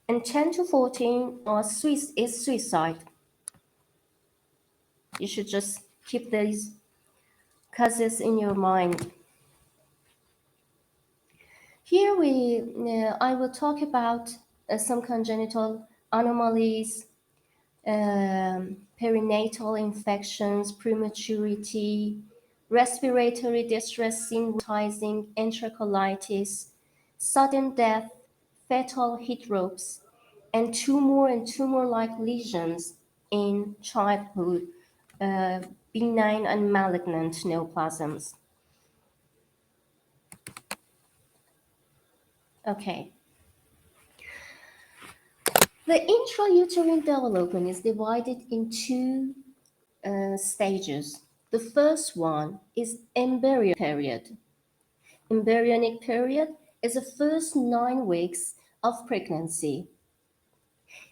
And 10 to 14 is suicide. You should just keep these causes in your mind. Here I will talk about some congenital anomalies, perinatal infections, prematurity, respiratory distress syndrome, enterocolitis, sudden death, fetal heat ropes, and tumor-like lesions in childhood, uh, benign and malignant neoplasms. Okay. The intrauterine development is divided in two stages. The first one is embryonic period. Embryonic period is the first 9 weeks of pregnancy.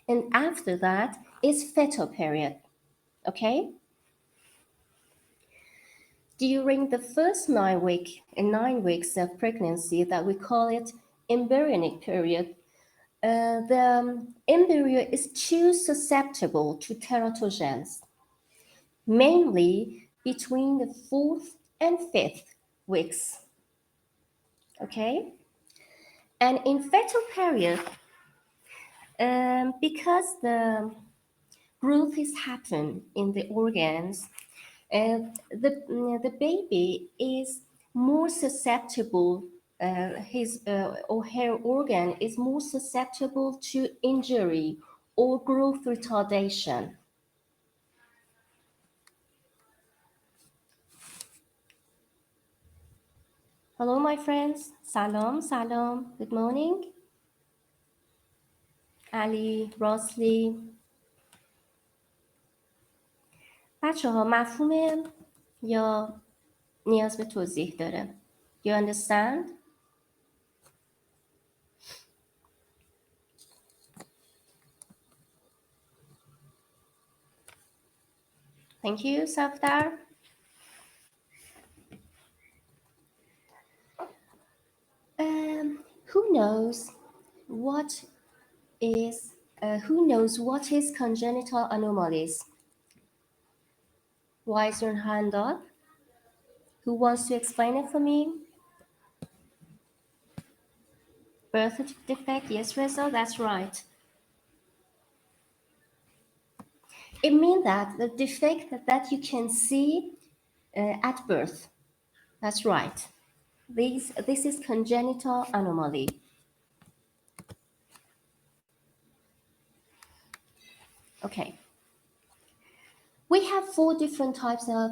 And after that is fetal period. Okay? During the first 9 weeks of pregnancy, that we call it embryonic period, the embryo is too susceptible to teratogens, mainly between the 4th and 5th weeks. Okay? And in fetal period, because the growth is happen in the organs, the baby is more susceptible, his or her organ is more susceptible to injury or growth retardation. Hello, my friends. Salam, salam. Good morning. Ali, Rosli. بچه ها مفهومه یا نیاز به توضیح داره؟ You understand? Thank you, Safdar. Who knows what is congenital anomalies? Raise your hand up. Who wants to explain it for me? Birth defect, yes, Reza, that's right. It means that the defect that you can see at birth. That's right. This is congenital anomaly. Okay. We have 4 different types of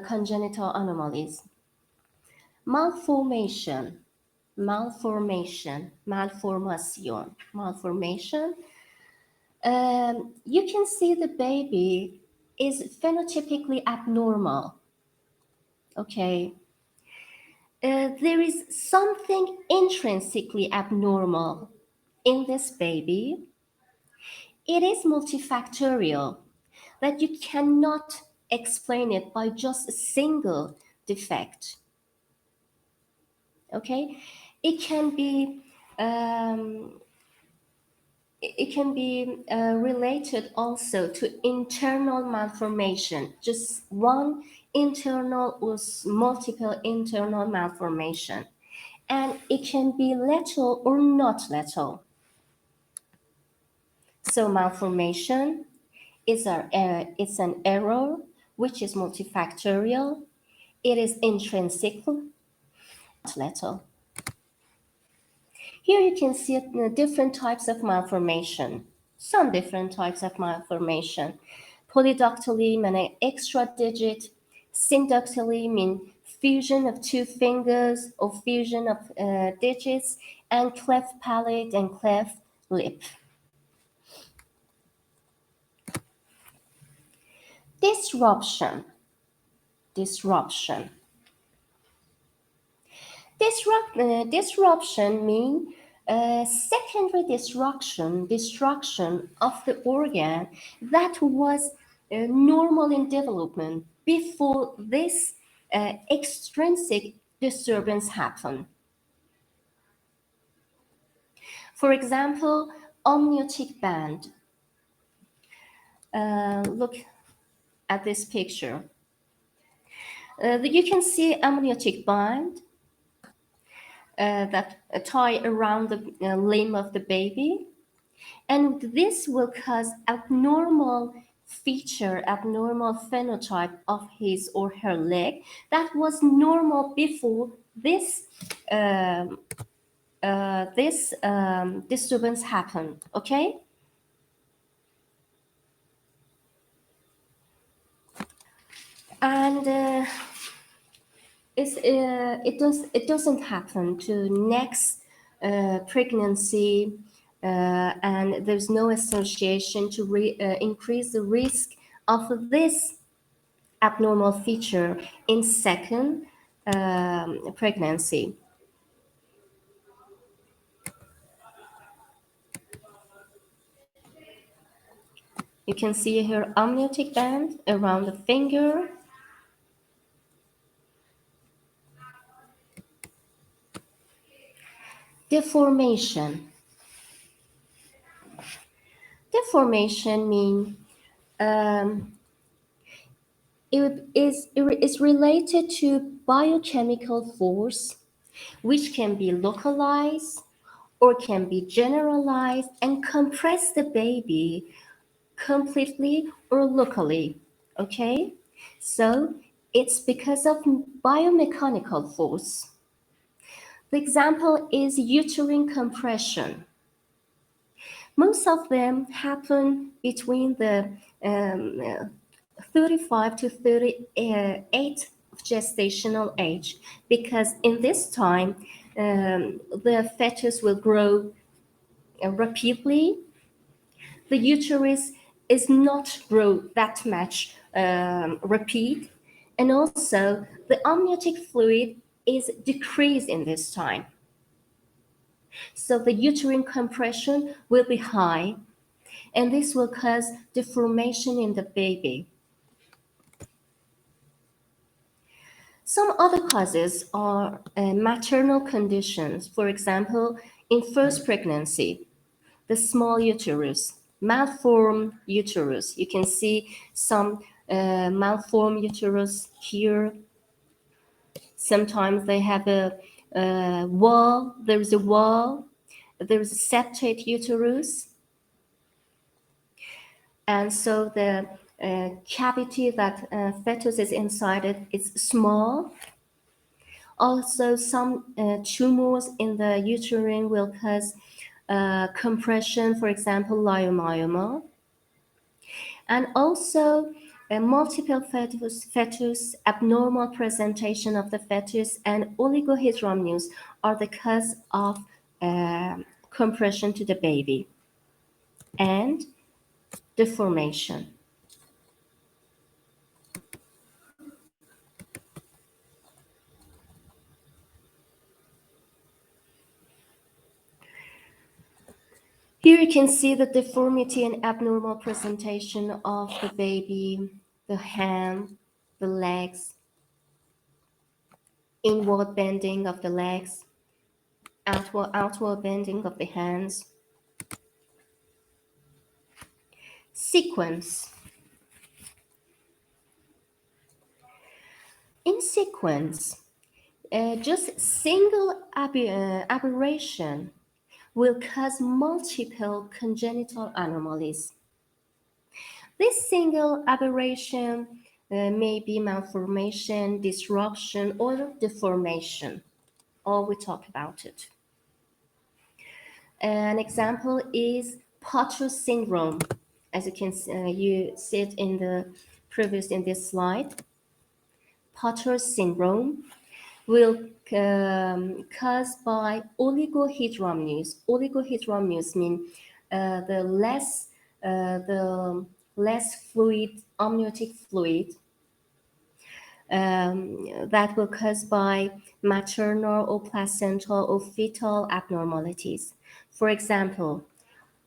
congenital anomalies. Malformation. Malformation. You can see the baby is phenotypically abnormal. Okay. There is something intrinsically abnormal in this baby. It is multifactorial, that you cannot explain it by just a single defect. Okay, it can be related also to internal malformation, just one internal or multiple internal malformation, and it can be lethal or not lethal. So malformation is it's an error which is multifactorial. It is intrinsic, not lethal. Here you can see different types of malformation. Some different types of malformation. Polydactyly mean an extra digit. Syndactyly mean fusion of 2 fingers or fusion of digits, and cleft palate and cleft lip. Disruption. Disruption means secondary destruction of the organ that was normal in development before this extrinsic disturbance happened. For example, amniotic band. Look at this picture. You can see amniotic band that tie around the limb of the baby, and this will cause abnormal abnormal phenotype of his or her leg that was normal before um, this disturbance happened. Okay, and it doesn't happen to next pregnancy, and there's no association to increase the risk of this abnormal feature in second pregnancy. You can see here amniotic band around the finger. Deformation. Deformation means um, it is related to biochemical force which can be localized or can be generalized and compress the baby completely or locally. Okay? So it's because of biomechanical force. The example is uterine compression. Most of them happen between the 35 to 38 gestational age because in this time the fetus will grow rapidly. The uterus is not grow that much rapid, and also the amniotic fluid is decreased in this time. So the uterine compression will be high, and this will cause deformation in the baby. Some other causes are maternal conditions. For example, in first pregnancy, the small uterus, malformed uterus. You can see some malformed uterus here. Sometimes they have a wall. There is a wall. There is a septate uterus, and so the cavity that fetus is inside it is small. Also, some tumors in the uterine will cause compression, for example, leiomyoma. And also, multiple fetus, abnormal presentation of the fetus, and oligohydramnios are the cause of compression to the baby and deformation. Here you can see the deformity and abnormal presentation of the baby, the hand, the legs, inward bending of the legs, outward bending of the hands. Sequence. In sequence, just single aberration will cause multiple congenital anomalies. This single aberration may be malformation, disruption, or deformation. All we talk about it. An example is Potter syndrome, as you can you see it in the previous in this slide. Potter syndrome will caused by oligohydramnios. Oligohydramnios mean the less fluid, amniotic fluid that will caused by maternal or placental or fetal abnormalities. For example,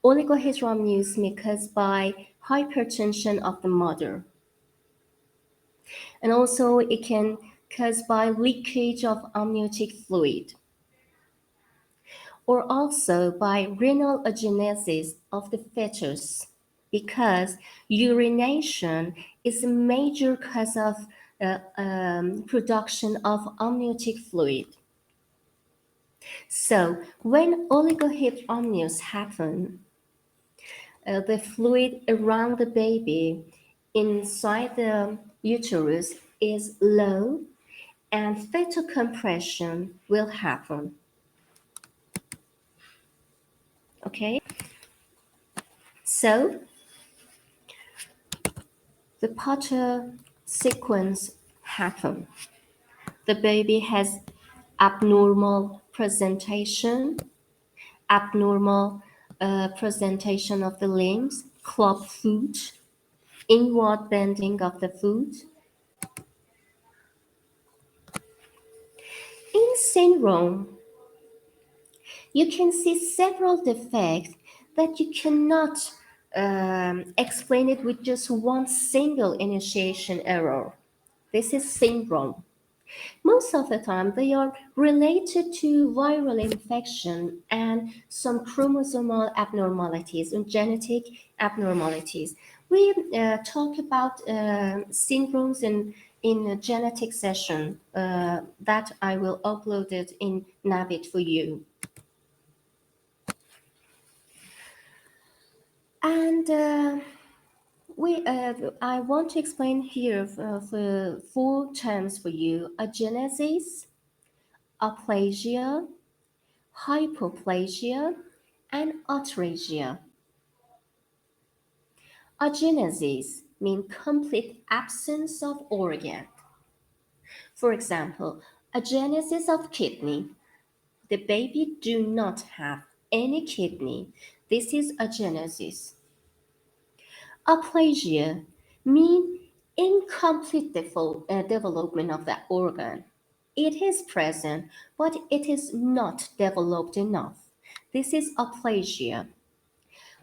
oligohydramnios may caused by hypertension of the mother. And also it can caused by leakage of amniotic fluid. or also by renal agenesis of the fetus, because urination is a major cause of production of amniotic fluid. So when oligohydramnios happen, the fluid around the baby inside the uterus is low and fetal compression will happen. Okay, so the Potter sequence happen. The baby has abnormal presentation, abnormal presentation of the limbs, club foot, inward bending of the foot. In syndrome, you can see several defects that you cannot explain it with just one single initiation error. This is syndrome. Most of the time, they are related to viral infection and some chromosomal abnormalities and genetic abnormalities. We talk about syndromes in a genetic session that I will upload it in Navit for you. And I want to explain here for four terms for you: agenesis, aplasia, hypoplasia, and atresia. Agenesis means complete absence of organ. For example, agenesis of kidney. The baby do not have any kidney. This is agenesis. Aplasia means incomplete development of that organ. It is present, but it is not developed enough. This is aplasia.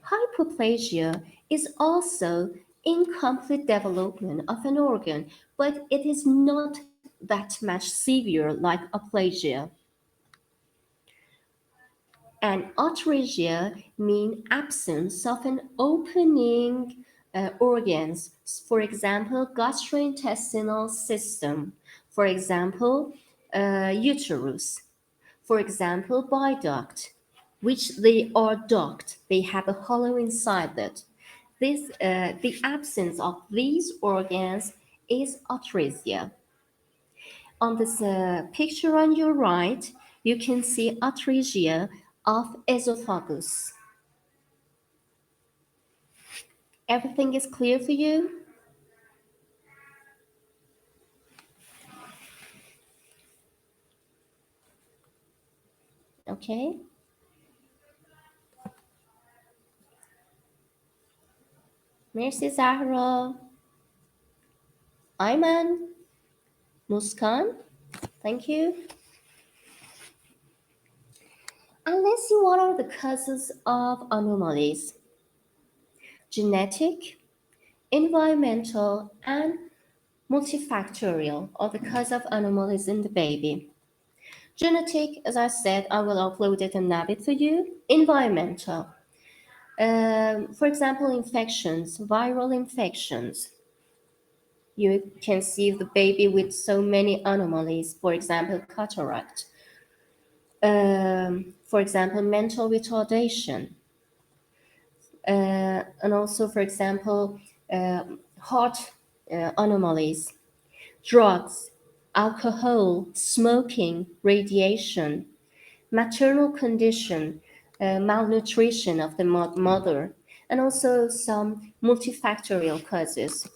Hypoplasia is also incomplete development of an organ, but it is not that much severe like aplasia. And atresia means absence of an opening organs, for example, gastrointestinal system, for example, uterus, for example, bile duct, which they are duct, they have a hollow inside it. The absence of these organs is atresia. On this picture on your right, you can see atresia of esophagus. Everything is clear for you? Okay. Merci Zahra. Ayman. Muskan. Thank you. And let's see what are the causes of anomalies. Genetic, environmental, and multifactorial are the cause of anomalies in the baby. Genetic, as I said, I will upload it and nab it for you. Environmental. For example, infections, viral infections. You can see the baby with so many anomalies, for example, cataract. For example, mental retardation. And also, for example, heart anomalies, drugs, alcohol, smoking, radiation, maternal condition, malnutrition of the mother, and also some multifactorial causes.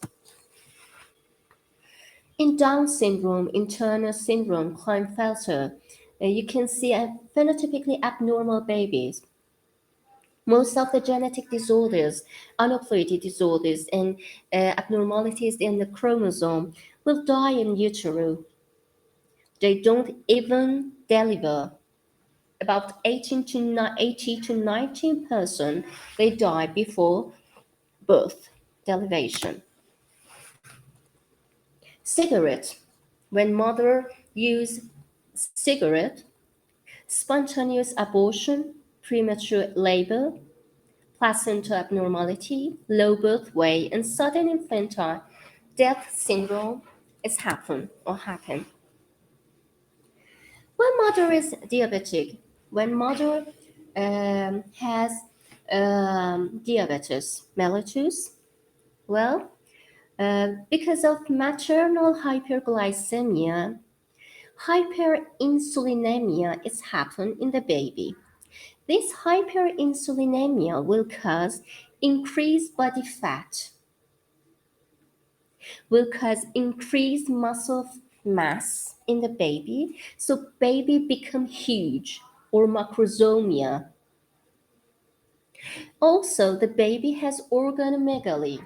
In Down syndrome, in Turner syndrome, Klinefelter, you can see phenotypically abnormal babies. Most of the genetic disorders, aneuploidy disorders, and abnormalities in the chromosome will die in utero. They don't even deliver. About 18 to 80 to 19%, they die before birth, derivation. Cigarette. When mother use cigarette, spontaneous abortion, premature labor, placenta abnormality, low birth weight, and sudden infantile death syndrome is happen. When mother is diabetic, when mother has diabetes mellitus, well, because of maternal hyperglycemia, hyperinsulinemia is happen in the baby. This hyperinsulinemia will cause increased body fat, will cause increased muscle mass in the baby, so baby become huge or macrosomia. Also, the baby has organomegaly.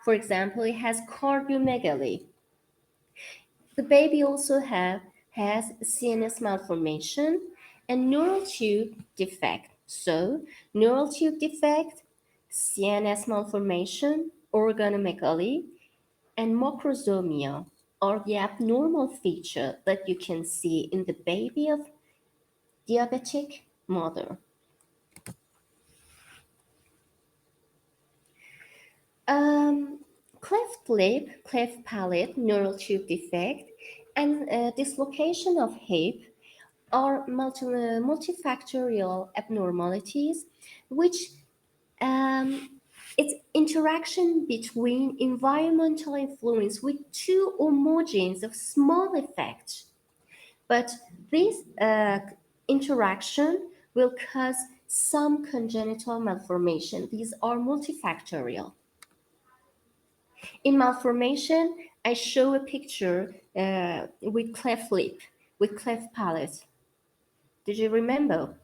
For example, it has cardiomegaly. The baby also has CNS malformation and neural tube defect. So, neural tube defect, CNS malformation, organomegaly, and macrosomia are the abnormal feature that you can see in the baby of diabetic mother. Um, cleft lip, cleft palate, neural tube defect, and dislocation of hip are multifactorial abnormalities which it's interaction between environmental influence with two or more genes of small effect. But this interaction will cause some congenital malformation. These are multifactorial. In malformation, I show a picture with cleft lip, with cleft palate. Did you remember?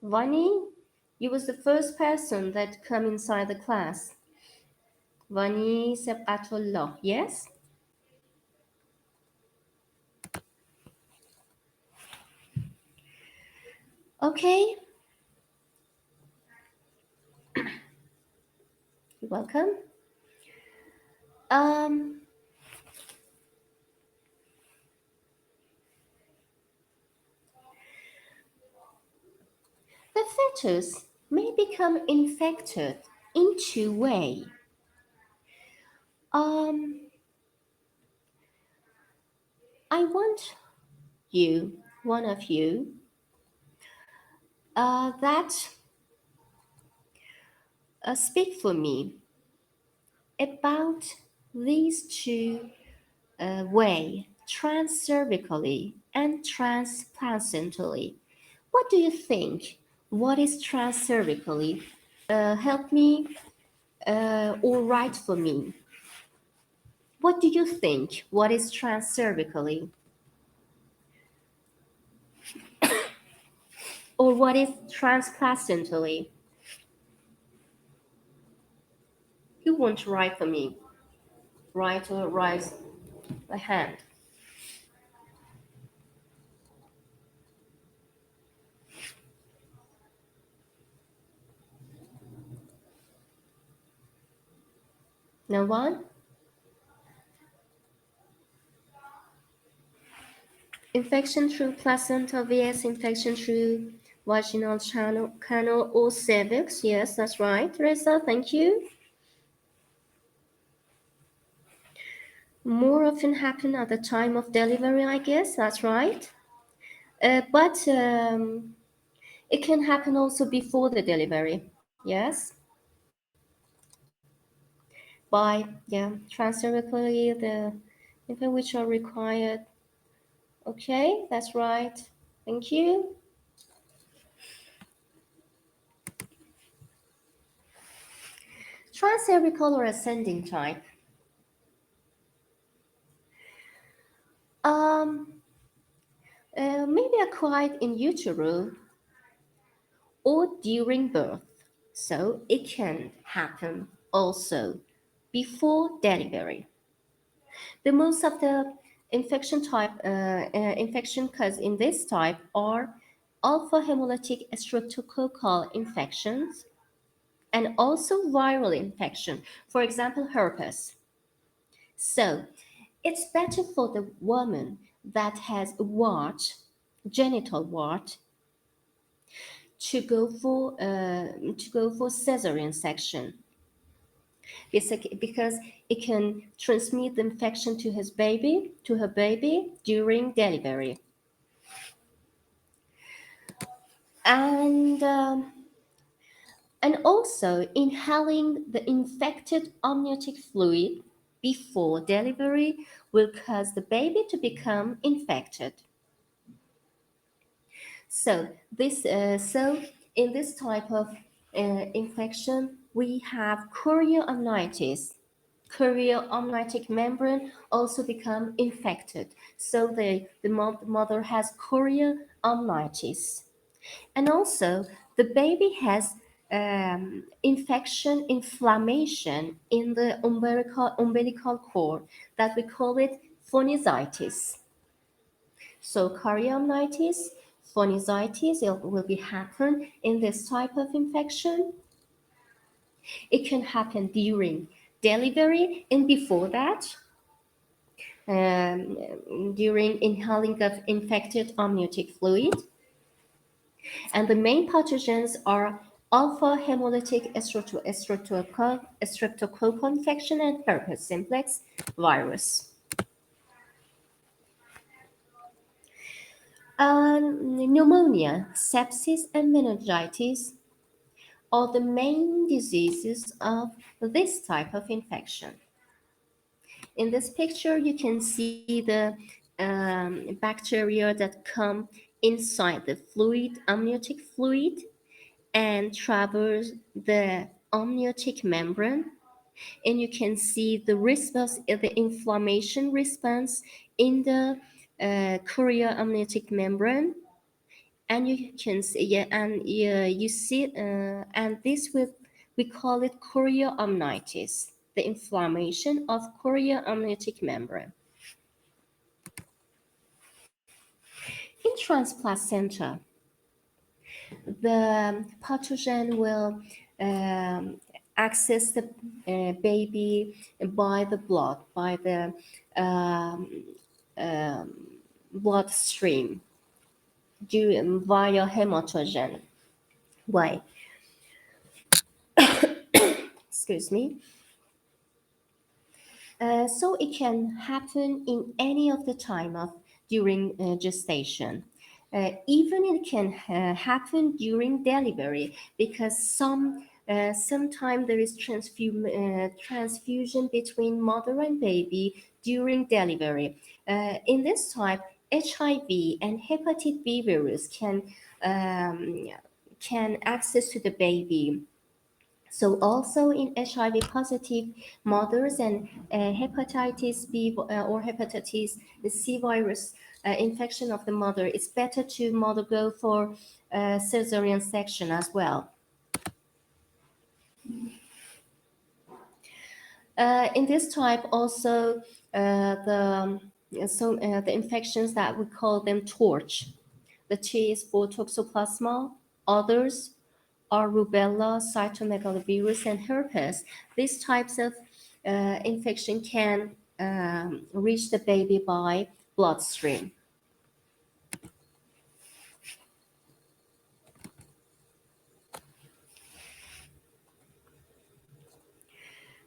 Vani, you was the first person that come inside the class. Vani Sepatullah, yes? Okay, you're welcome. Um, the fetus may become infected in two ways. Um, I want you, one of you, that speak for me about these two way, transcervically and transplacentally. What do you think? What is transcervically? Help me or write for me. What do you think? What is transcervically? Or what is transplacentally? You won't write for me. Write or raise a hand. No one? Infection through placenta vs. infection through vaginal canal or cervix. Yes, that's right. Teresa, thank you. More often happen at the time of delivery, I guess. That's right. But it can happen also before the delivery. Yes. By transcervically the infant which are required. Okay, that's right. Thank you. Transcervical or ascending type. Um, Maybe acquired in utero or during birth. So it can happen also before delivery. The most of the infection cause in this type are alpha hemolytic streptococcal infections and also viral infection, for example, herpes. So it's better for the woman that has a wart, genital wart, to go for cesarean section, because it can transmit the infection to her baby during delivery. And um, and also inhaling the infected amniotic fluid before delivery will cause the baby to become infected. So in this type of infection, we have chorioamnitis. Chorioamnitic membrane also become infected. So the mother has chorioamnitis. And also, the baby has inflammation in the umbilical cord that we call it phoenizitis. So chorioamnitis, phoenizitis will be happen in this type of infection. It can happen during delivery and before that, during inhaling of infected amniotic fluid. And the main pathogens are alpha hemolytic streptococcal infection and herpes simplex virus. Pneumonia, sepsis, and meningitis are the main diseases of this type of infection. In this picture, you can see the bacteria that come inside the fluid, amniotic fluid, and traverse the amniotic membrane. And you can see the response, the inflammation response in the chorioamniotic membrane. And you can see, yeah, and you see, and this will, we call it chorioamnitis, the inflammation of chorioamniotic membrane. In transplacenta, the pathogen will um, access the baby by the blood, by the um, um, bloodstream, via hematogen way. Excuse me. So it can happen in any of the time of during gestation. Even it can happen during delivery because sometimes there is transfusion between mother and baby during delivery. In this type, HIV and hepatitis B virus um, can access to the baby. So also in HIV positive mothers and hepatitis B or hepatitis C virus infection of the mother, it's better to mother go for cesarean section as well. In this type also the infections that we call them torch. The T is for toxoplasma, others are rubella, cytomegalovirus, and herpes. These types of infection can reach the baby by bloodstream.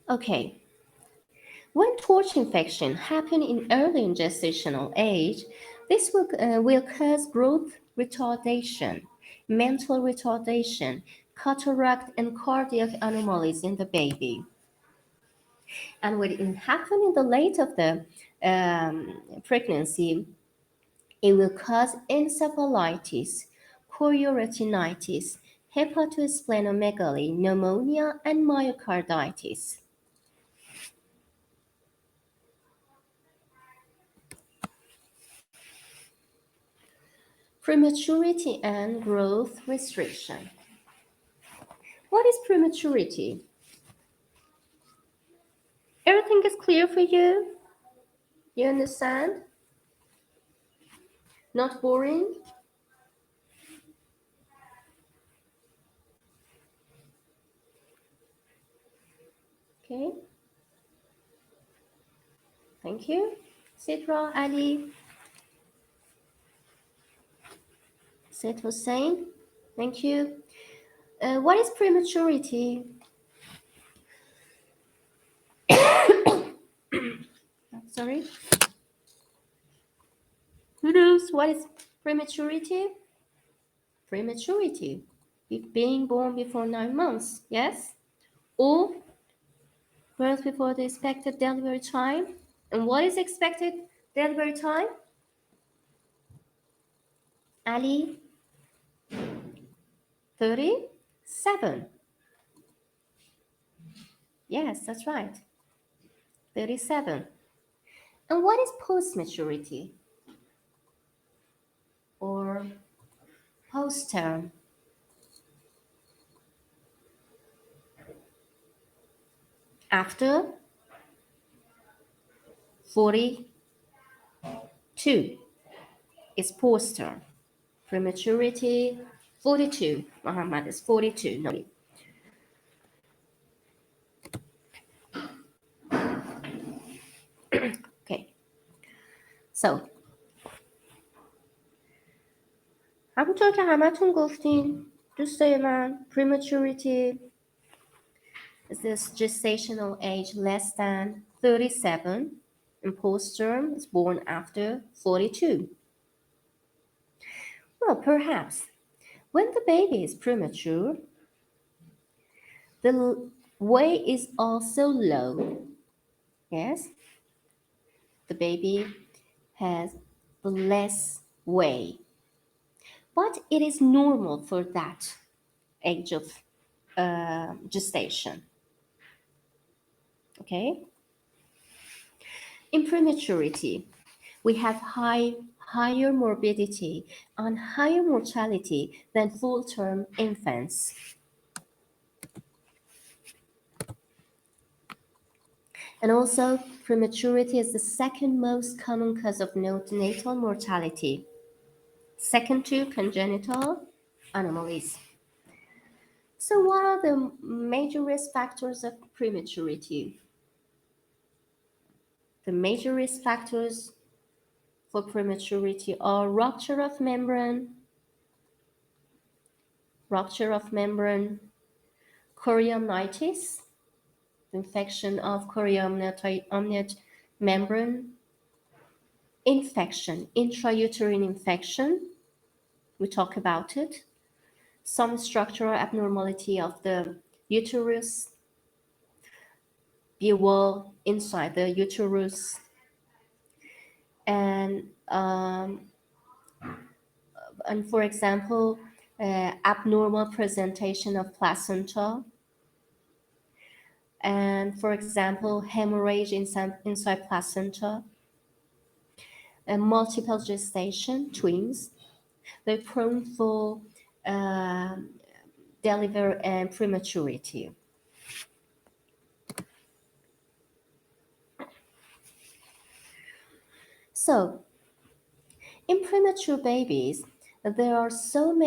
Okay, when torch infection happen in early gestational age, this will cause growth retardation, mental retardation, cataract, and cardiac anomalies in the baby. And when it happen in the late of the pregnancy, it will cause encephalitis, chorioretinitis, hepatosplenomegaly, pneumonia, and myocarditis. Prematurity and growth restriction. What is prematurity? Everything is clear for you? You understand? Not boring? Okay, thank you. Sidra, Ali, Sid Hussein, thank you. What is prematurity? Sorry. Who knows what is prematurity? Prematurity. Being born before 9 months, yes? Or birth before the expected delivery time. And what is expected delivery time? Ali, 37. Yes, that's right. 37. And what is post-maturity or post-term? After 42 is post-term. Prematurity, 42. Muhammad is 42. No. Okay. So همونطور که همتون گفتین دوستای من prematurity is this gestational age less than 37 and post-term is born after 42. Well, perhaps when the baby is premature, the weight is also low. Yes, the baby has less weight, but it is normal for that age of gestation. Okay. In prematurity, we have higher morbidity and higher mortality than full-term infants. And also, prematurity is the second most common cause of neonatal mortality, second to congenital anomalies. So what are the major risk factors of prematurity? The major risk factors for prematurity are rupture of membrane, chorionitis, infection of chorionic membrane, infection, intrauterine infection, we talk about it, some structural abnormality of the uterus, wall inside the uterus, and for example, abnormal presentation of placenta, and for example, hemorrhage inside placenta, and multiple gestation, twins, they're prone for delivery and prematurity. So, in premature babies, there are some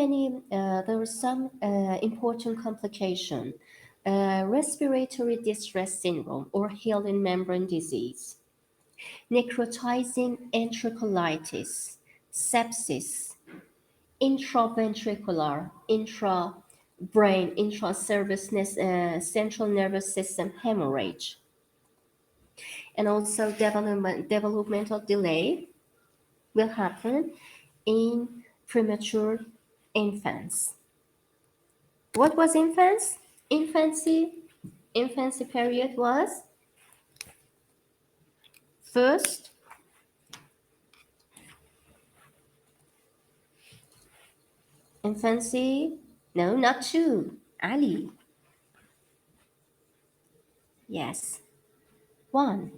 important complications. Respiratory distress syndrome or Hilden membrane disease, necrotizing enterocolitis, sepsis, intraventricular, intra-brain, central nervous system hemorrhage, and also developmental delay will happen in premature infants. What was infants? Infancy period was first infancy, no, not two, Ali. Yes, one.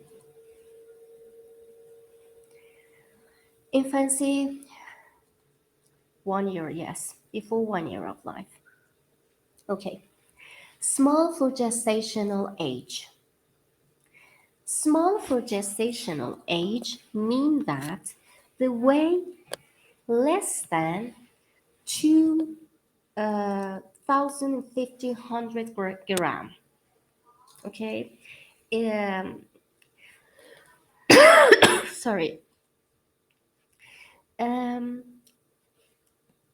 Infancy, 1 year, yes, before 1 year of life. Okay, small for gestational age. Small for gestational age mean that the weight less than 2,050 gram. Okay. Um, sorry. Um,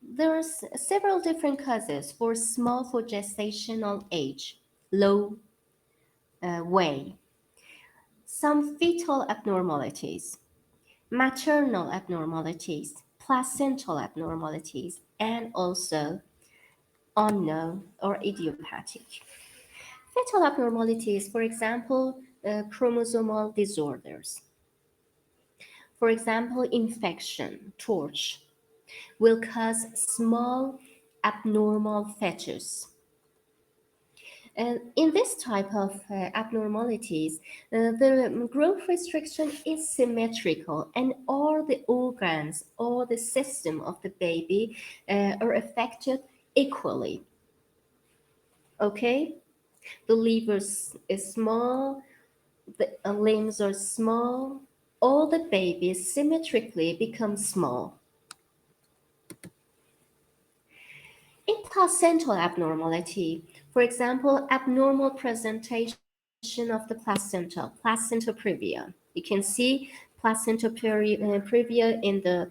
there are several different causes for small for gestational age, low weight, some fetal abnormalities, maternal abnormalities, placental abnormalities, and also unknown or idiopathic. Fetal abnormalities, for example, chromosomal disorders. For example, infection, torch, will cause small abnormal fetus. And in this type of abnormalities, the growth restriction is symmetrical, and all the organs, all the system of the baby are affected equally. Okay, the liver is small, the limbs are small, all the babies symmetrically become small. In placental abnormality, for example, abnormal presentation of the placenta previa. You can see previa in the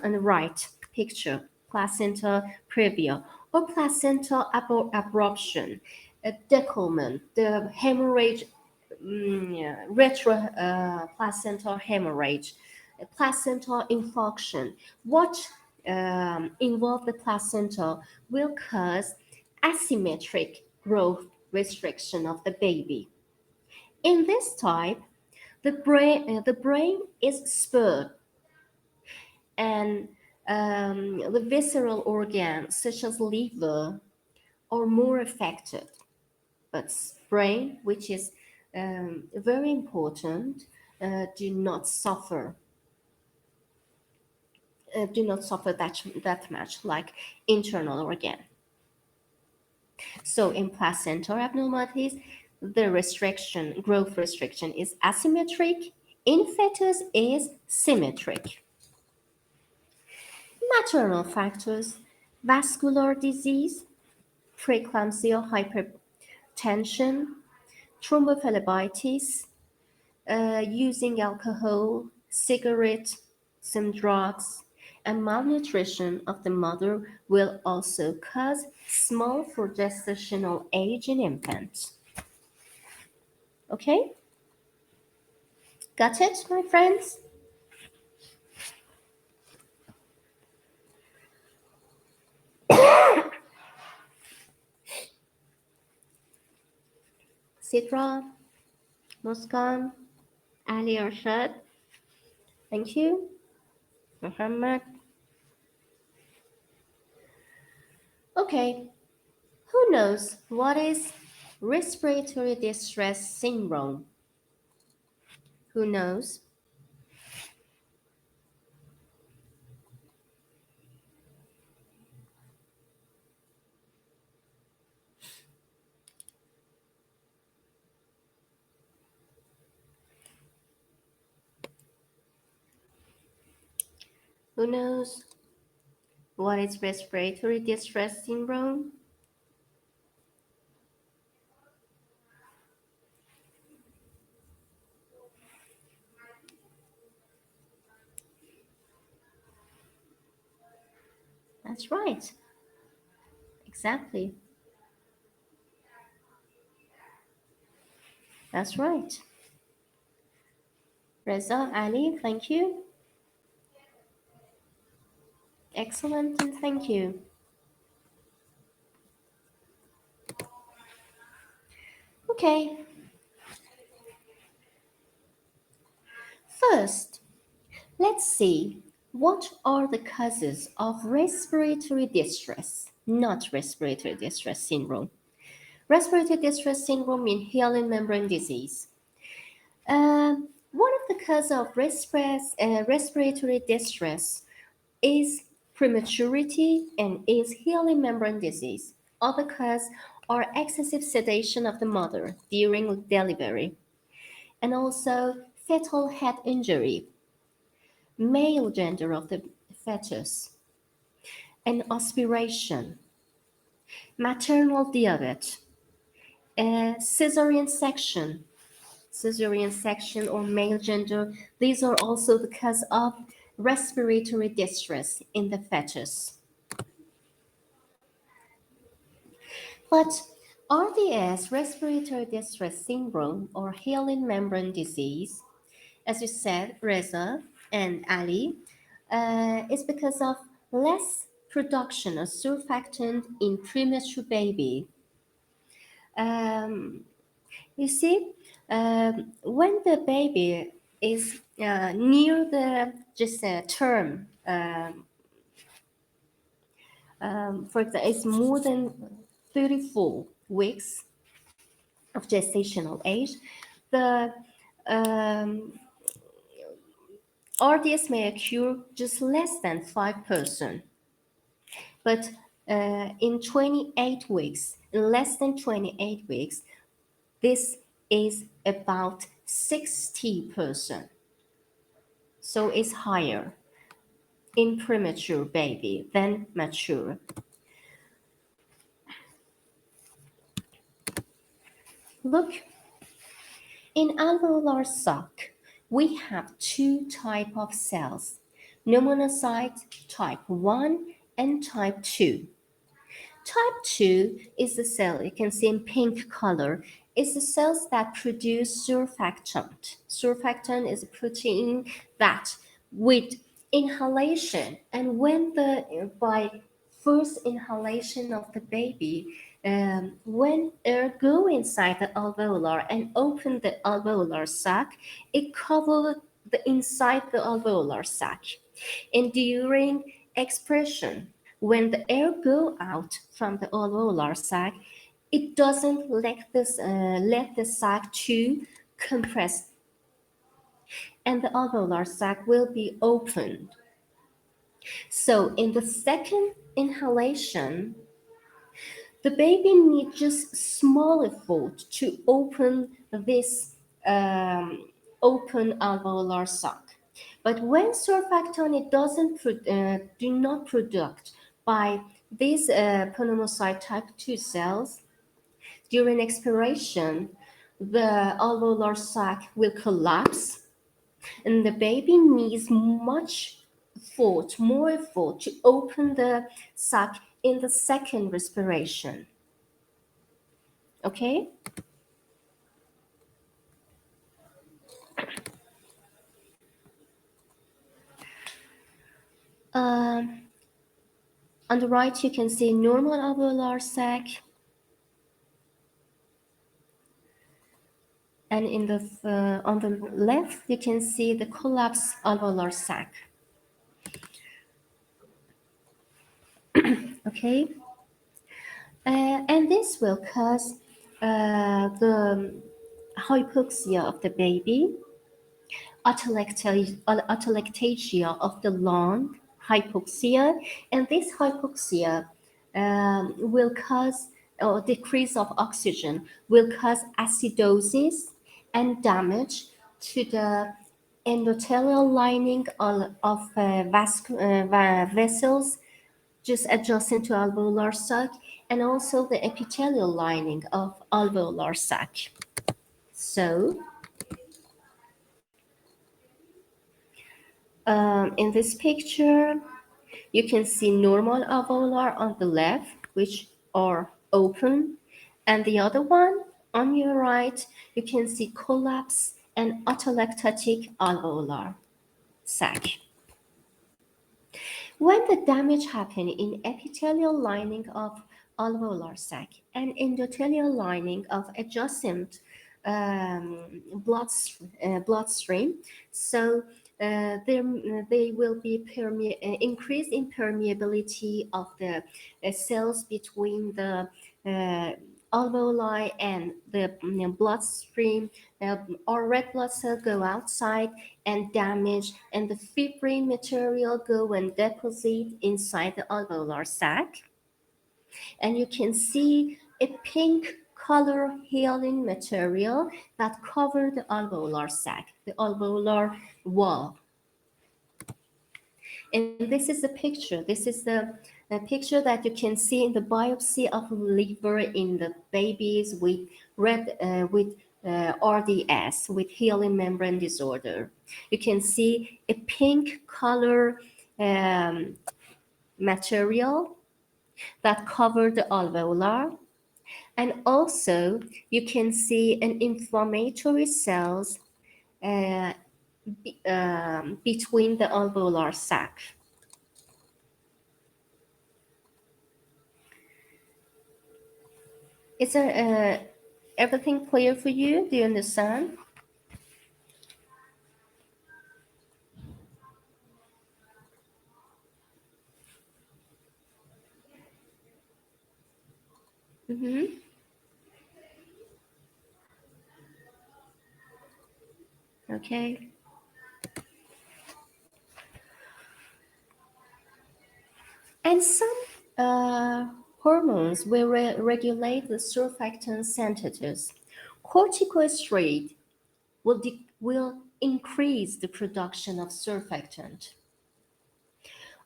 on the right picture, placenta previa or placenta abruption, a decollement, the hemorrhage, yeah, retro placental hemorrhage, a placental infarction. What involve the placenta will cause asymmetric growth restriction of the baby. In this type, the brain is spurred, and the visceral organs such as liver are more affected. But brain, which is very important, do not suffer. Do not suffer that much like internal organ. So in placental abnormalities, the growth restriction is asymmetric. In fetus is symmetric. Maternal factors, vascular disease, preeclampsia, hypertension, thrombophlebitis, using alcohol, cigarette, some drugs, and malnutrition of the mother will also cause small for gestational age in infants. Okay? Got it, my friends? Sidra, Muskan, Ali Arshad, thank you. Muhammad. Okay, who knows what is respiratory distress syndrome? Who knows? Who knows what is respiratory distress syndrome? That's right. Exactly. That's right. Reza, Ali, thank you. Excellent, and thank you. Okay, first, let's see what are the causes of respiratory distress, not respiratory distress syndrome. Respiratory distress syndrome means hyaline membrane disease. One of the causes of respiratory distress is prematurity and is hyaline membrane disease. Other causes are excessive sedation of the mother during delivery, and also fetal head injury, male gender of the fetus, and aspiration, maternal diabetes, Cesarean section, or male gender, these are also the cause of respiratory distress in the fetus. But RDS, respiratory distress syndrome, or hyaline membrane disease, as you said, Reza and Ali, is because of less production of surfactant in premature baby. Um, you see, when the baby is near the just term, for example, it's more than 34 weeks of gestational age, the RDS may occur just less than 5%. But in 28 weeks, in less than 28 weeks, this is about 60%. So it's higher in premature baby than mature. Look, in alveolar sac, we have two types of cells, pneumonocyte type 1 and type 2. Type 2 is the cell you can see in pink color. It's the cells that produce surfactant. Surfactant is a protein that with inhalation, and when the by first inhalation of the baby, when air go inside the alveolar and open the alveolar sac, it covers the inside the alveolar sac. And during expression, when the air go out from the alveolar sac, it doesn't let the sac to compress, and the alveolar sac will be opened. So in the second inhalation, the baby needs just small effort to open this um, open alveolar sac. But when surfactant it doesn't do not product by these pneumocyte type 2 cells, during expiration, the alveolar sac will collapse, and the baby needs more effort to open the sac in the second respiration. Okay? Um, on the right, you can see normal alveolar sac, and in the on the left, you can see the collapsed alveolar sac. Okay, and this will cause the hypoxia of the baby, atelectasia of the lung, hypoxia, and this hypoxia will cause or decrease of oxygen will cause acidosis and damage to the endothelial lining of vessels just adjacent to alveolar sac, and also the epithelial lining of alveolar sac. So in this picture, you can see normal alveolar on the left, which are open, and the other one on your right, you can see collapse and atelectatic alveolar sac. When the damage happens in epithelial lining of alveolar sac and endothelial lining of adjacent bloodstream, so they will be increase in permeability of the cells between the uh, alveoli and the bloodstream, or red blood cell go outside and damage, and the fibrin material go and deposit inside the alveolar sac. And you can see a pink color hyaline material that cover the alveolar sac, the alveolar wall. And this is the picture. This is the A picture that you can see in the biopsy of liver in the babies with RDS, with hyaline membrane disorder. You can see a pink color um, material that cover the alveolar, and also you can see an inflammatory cells uh, between the alveolar sac. Is everything clear for you? Do you understand? Mm-hmm. Okay. And some uh, hormones will regulate the surfactant synthesis. Corticosteroid will increase the production of surfactant.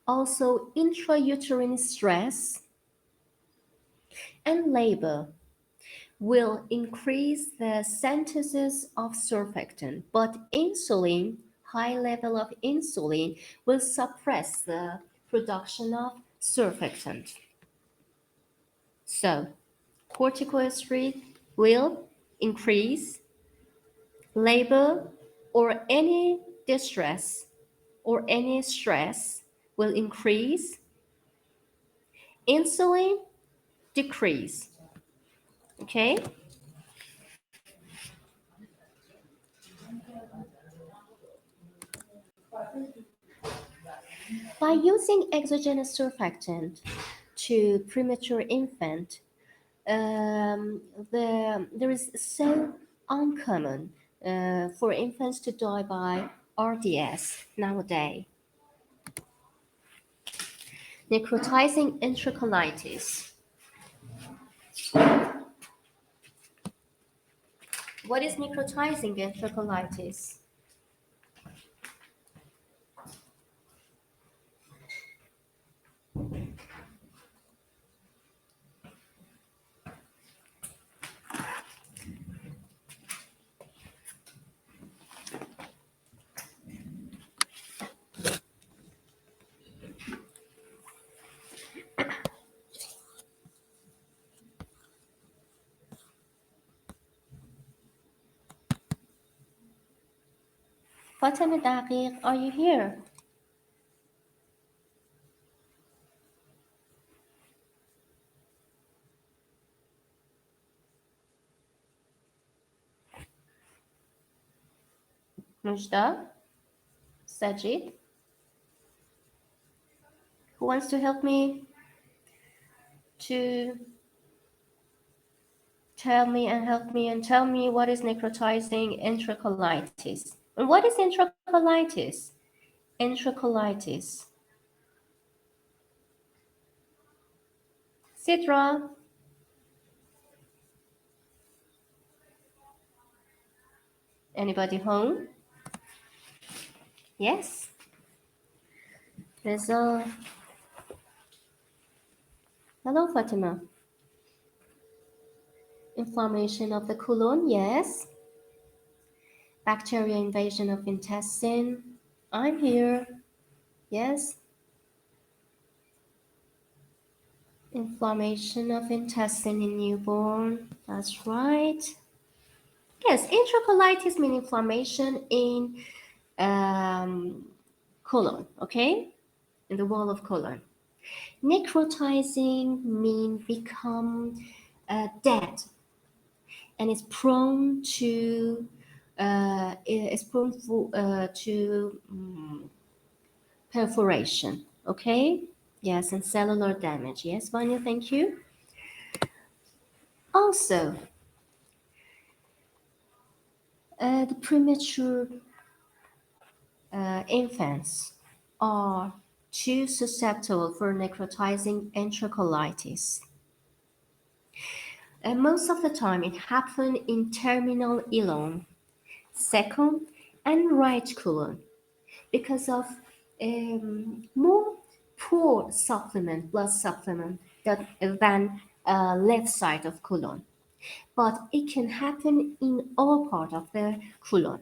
Also, intrauterine stress and labor will increase the synthesis of surfactant, but high level of insulin, will suppress the production of surfactant. So, corticosteroid will increase labor, or any distress or any stress will increase, insulin decrease. Okay? By using exogenous surfactant to premature infant, um, there is so uncommon for infants to die by RDS nowadays. Necrotizing enterocolitis. What is necrotizing enterocolitis? Fatima Daqiq, are you here? Mujda? Sajid? Who wants to help me to tell me what is necrotizing enterocolitis? And what is enterocolitis? Enterocolitis. Sidra, anybody home? Yes. There's a hello, Fatima. Inflammation of the colon, yes. Bacteria invasion of intestine. I'm here. Yes. Inflammation of intestine in newborn. That's right. Yes, enterocolitis means inflammation in um, colon, okay? In the wall of colon. Necrotizing mean become dead, and is prone to perforation. Okay. Yes, and cellular damage. Yes, Vanya, thank you. Also, the premature infants are too susceptible for necrotizing enterocolitis. Most of the time, it happens in terminal ileum, second, and right colon because of more poor supplement, blood supplement than left side of colon. But it can happen in all part of the colon.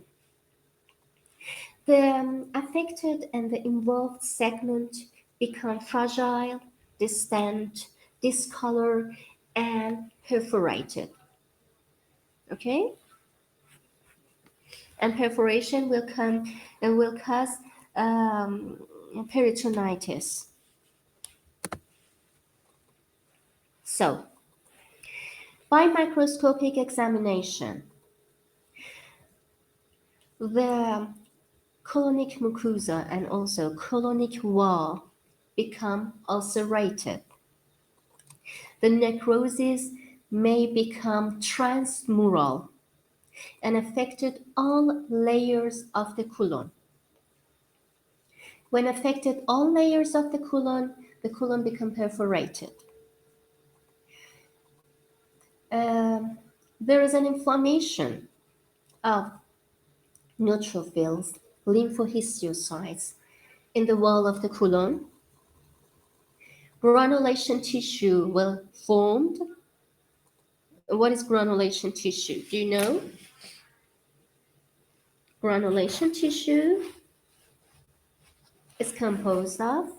The affected and the involved segment become fragile, distant, discolored, and perforated. Okay, and perforation will come and will cause peritonitis. So, by microscopic examination, the colonic mucosa and also colonic wall become ulcerated. The necrosis may become transmural and affected all layers of the colon. When affected all layers of the colon become perforated. There is an inflammation of neutrophils, lymphohistiocytes in the wall of the colon. Granulation tissue will formed. What is granulation tissue? Do you know? Granulation tissue is composed of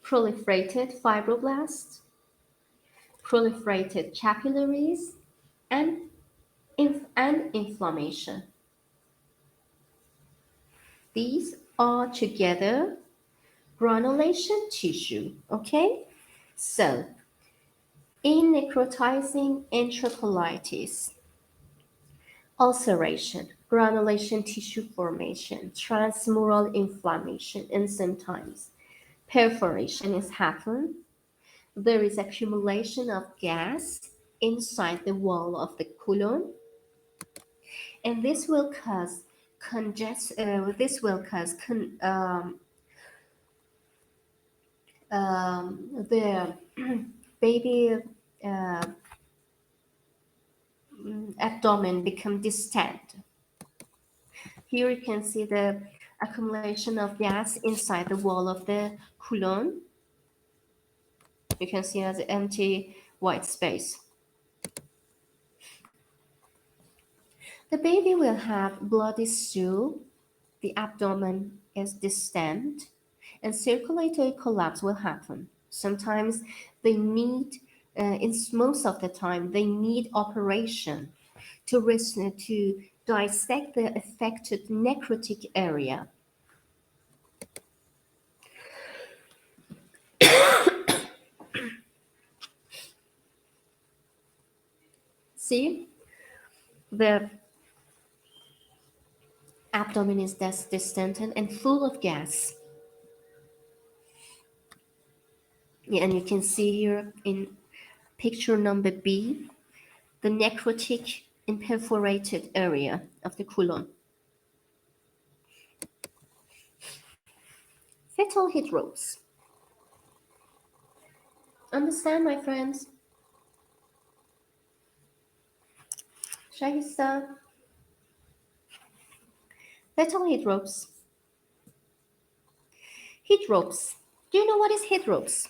proliferated fibroblasts, proliferated capillaries, and, and inflammation. These are together granulation tissue. Okay? So, in necrotizing enterocolitis, ulceration, granulation tissue formation, transmural inflammation, and sometimes perforation is happen. There is accumulation of gas inside the wall of the colon, and this will cause the baby uh, abdomen become distend. Here you can see the accumulation of gas inside the wall of the colon. You can see as empty white space. The baby will have bloody stool, the abdomen is distended, and circulatory collapse will happen. Sometimes they need, in most of the time, they need operation to dissect the affected necrotic area. See, the abdomen is distended and full of gas. Yeah, and you can see here in picture number B, the necrotic and perforated area of the colon. Fetal hydrops. Understand, my friends? Shahista. Fetal hydrops. Hydrops. Do you know what is hydrops?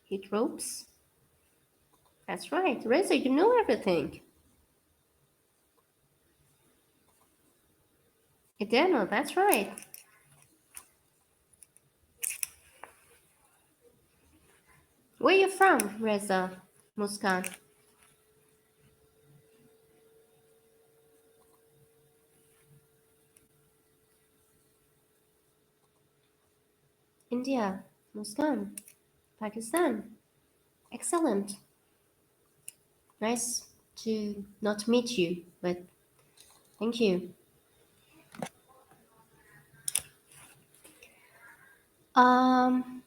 Hydrops. That's right. Reza, you know everything. Edeno, that's right. Where you from, Reza Muskan? India, Muskan, Pakistan. Excellent. Nice to not meet you, but thank you. Um,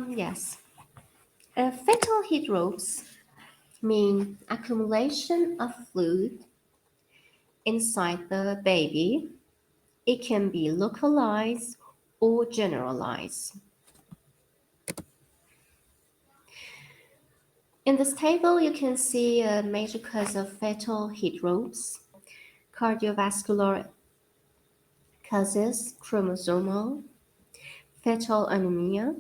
yes. Fetal hydrops mean accumulation of fluid inside the baby. It can be localized or generalize. In this table, you can see a major cause of fetal hydrops, cardiovascular causes, chromosomal, fetal anemia,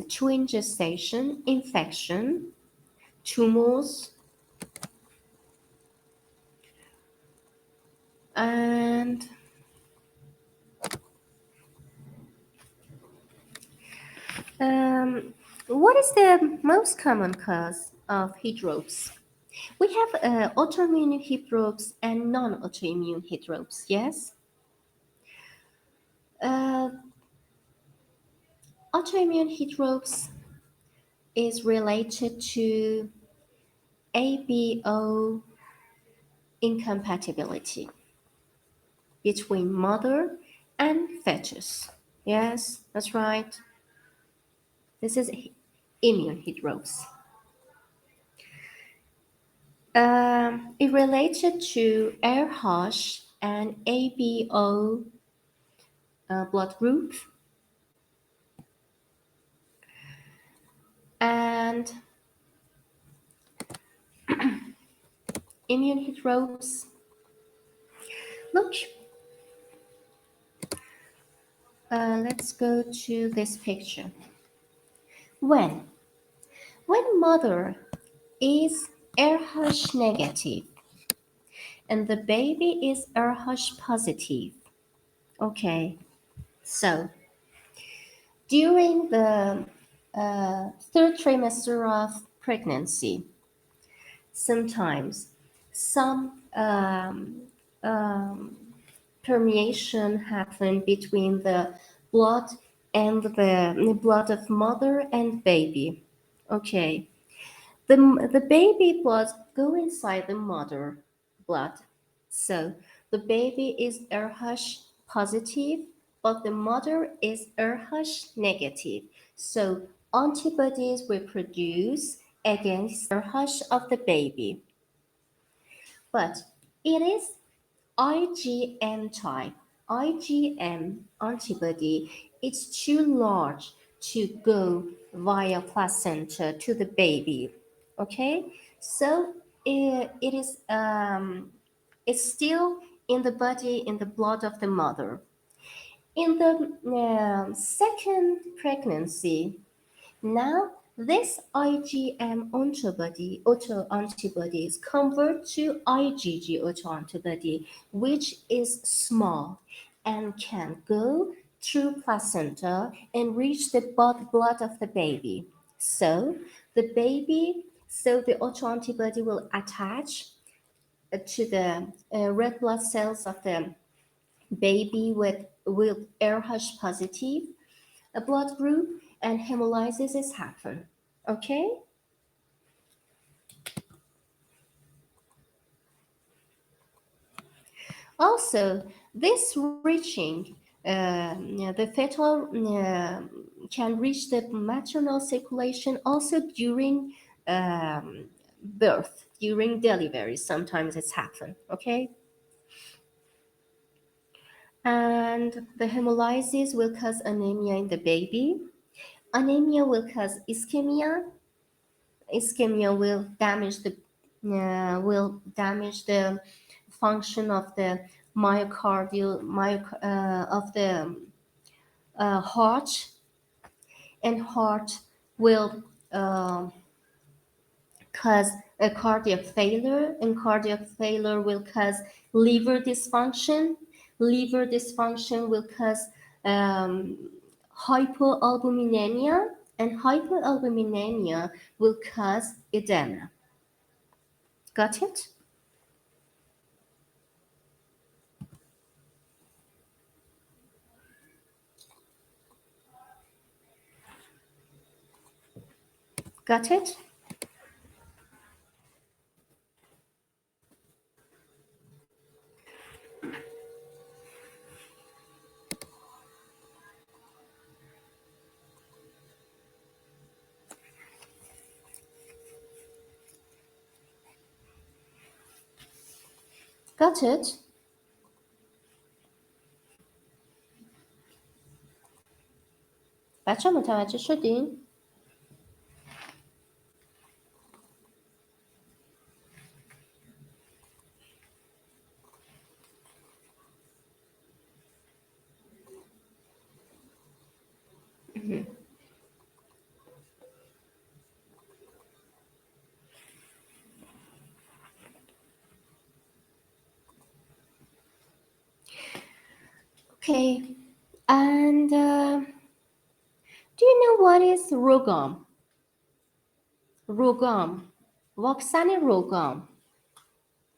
twin gestation, infection, tumors, and um, what is the most common cause of hydrops? We have autoimmune hydrops and non-autoimmune hydrops, yes? Uh, Autoimmune hydrops is related to ABO incompatibility between mother and fetus. Yes, that's right. This is immune hydrops. It related to RH and ABO blood group and immune hydrops. Look, let's go to this picture. When when mother is RH negative and the baby is RH positive. Okay, so during the third trimester of pregnancy, sometimes some um, permeation happen between the blood and the blood of mother and baby. Okay, the baby blood go inside the mother blood. So the baby is RH positive, but the mother is RH negative. So antibodies will produce against RH of the baby. But it is IgM type. IgM antibody is too large to go via placenta to the baby. Okay, so it is it's still in the body, in the blood of the mother. In the second pregnancy, now, this IgM autoantibodies convert to IgG autoantibody, which is small and can go through placenta and reach the blood of the baby. So, the autoantibody will attach to the red blood cells of the baby with RH positive a blood group and hemolysis is happen. Okay. Also, this reaching the fetal can reach the maternal circulation also during birth, during delivery. Sometimes it's happen. Okay. And the hemolysis will cause anemia in the baby. Anemia will cause ischemia. Ischemia will damage the function of the of the heart, and heart will uh, cause a cardiac failure, and cardiac failure will cause liver dysfunction. Liver dysfunction will cause um, hypoalbuminemia, and hypoalbuminemia will cause edema. Got it? Got it? Got it? بچه متوجه شدین؟ Okay. And do you know what is rogam? Rogam. Vaccine rogam.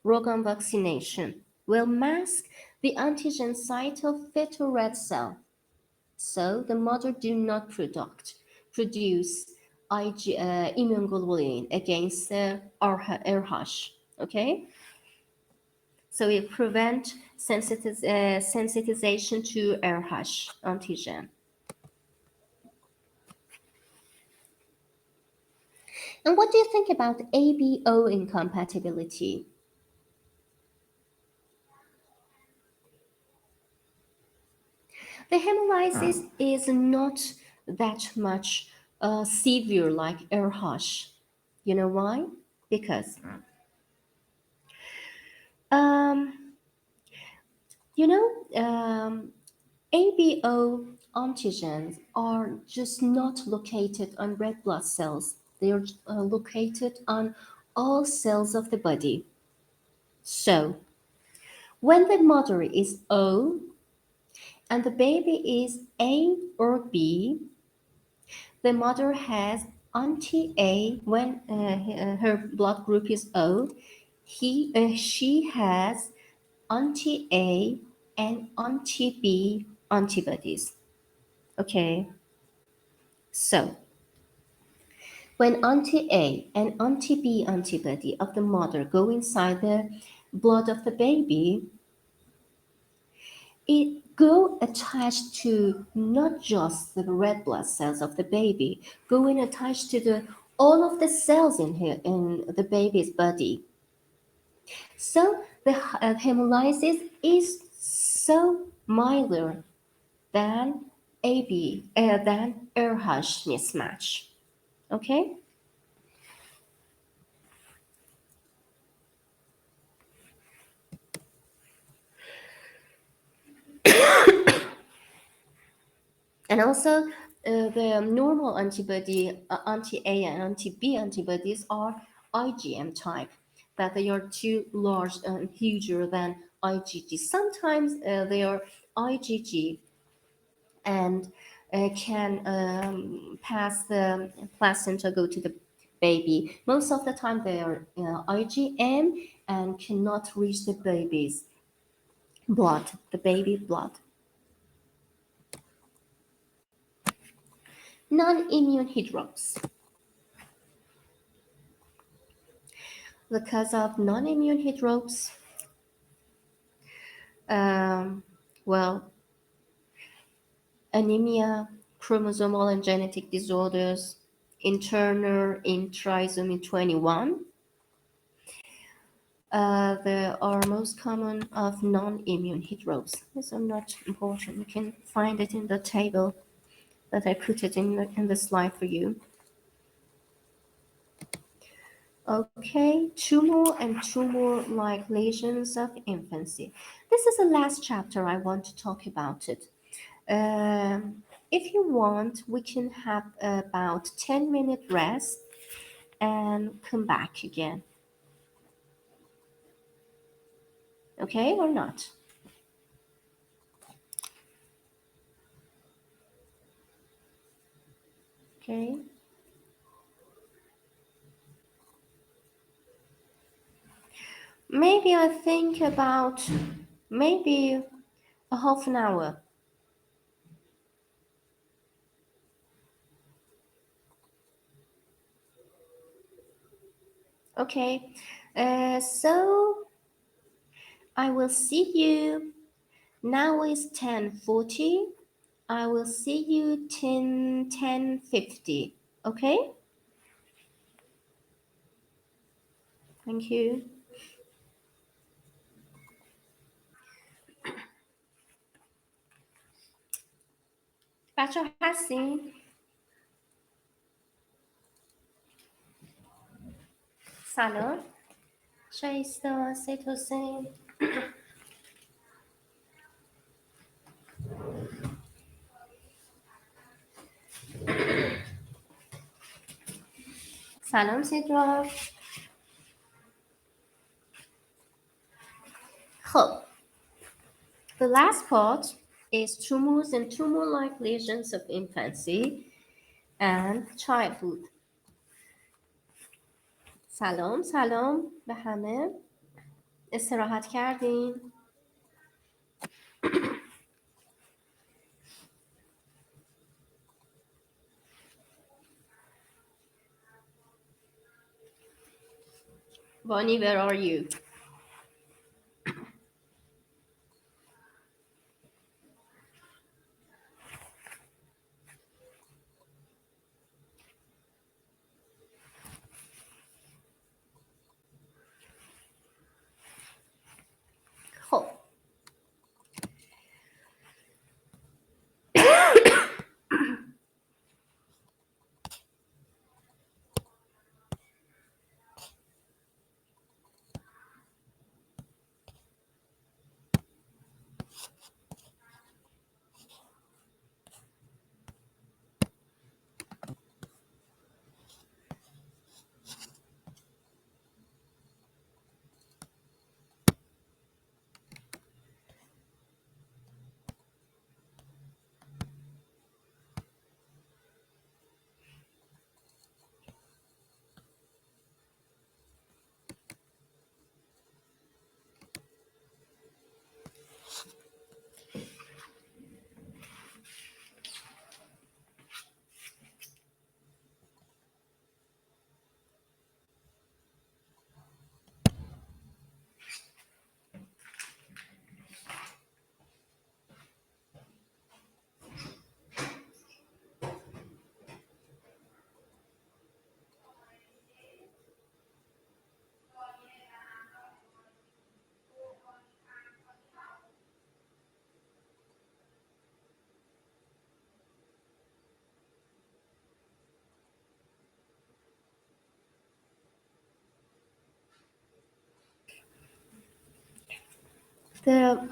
Rogam vaccination will mask the antigen site of fetal red cell. So the mother do not produce immunoglobulin against the RH. Okay, so it prevent sensitization to RH antigen. And what do you think about ABO incompatibility? The hemolysis is not that much severe like RH. You know why? Because um, you know ABO antigens are just not located on red blood cells. They are located on all cells of the body. So when the mother is O and the baby is A or B, the mother has anti-A when her blood group is O. She has anti-A and anti-B antibodies. Okay, so when anti-A and anti-B antibody of the mother go inside the blood of the baby, it go attached to not just the red blood cells of the baby, going attached to the all of the cells in here in the baby's body. So the hemolysis is so milder than AB than RH mismatch. Okay. And also, the normal antibody, anti-A and anti-B antibodies are IgM type, that they are too large and huger than IgG. Sometimes they are IgG and can pass the placenta, go to the baby. Most of the time, they are IgM and cannot reach the baby's blood, the baby blood. Non-immune hydrops. The cause of non-immune hydrops, um, well, anemia, chromosomal and genetic disorders, internal in trisomy 21. They are most common of non-immune hydrops. These are not important. You can find it in the table that I put it in the slide for you. Okay, tumor-like lesions of infancy. This is the last chapter I want to talk about it. If you want, we can have about 10-minute rest and come back again. Okay, or not? Okay. Maybe I think about maybe a half an hour. Okay. So I will see you. Now is 10:40. I will see you 10:50. Okay? Thank you. بچه ها هستین؟ سلام شایسته سید حسین سلام سیدرا. خب the last part is tumors and tumor-like lesions of infancy and childhood. سلام به همه. استراحت کردین؟ Bonnie, where are you? خب the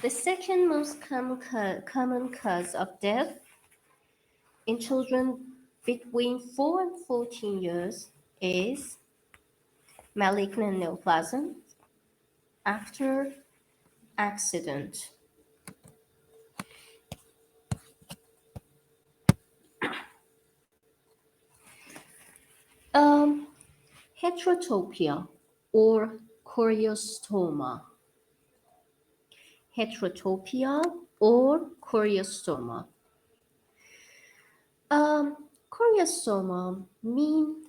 the second most common cause of death in children between 4 and 14 years is malignant neoplasm after accident. Heterotopia or choriostoma. Heterotopia or choriostoma. Choriostoma means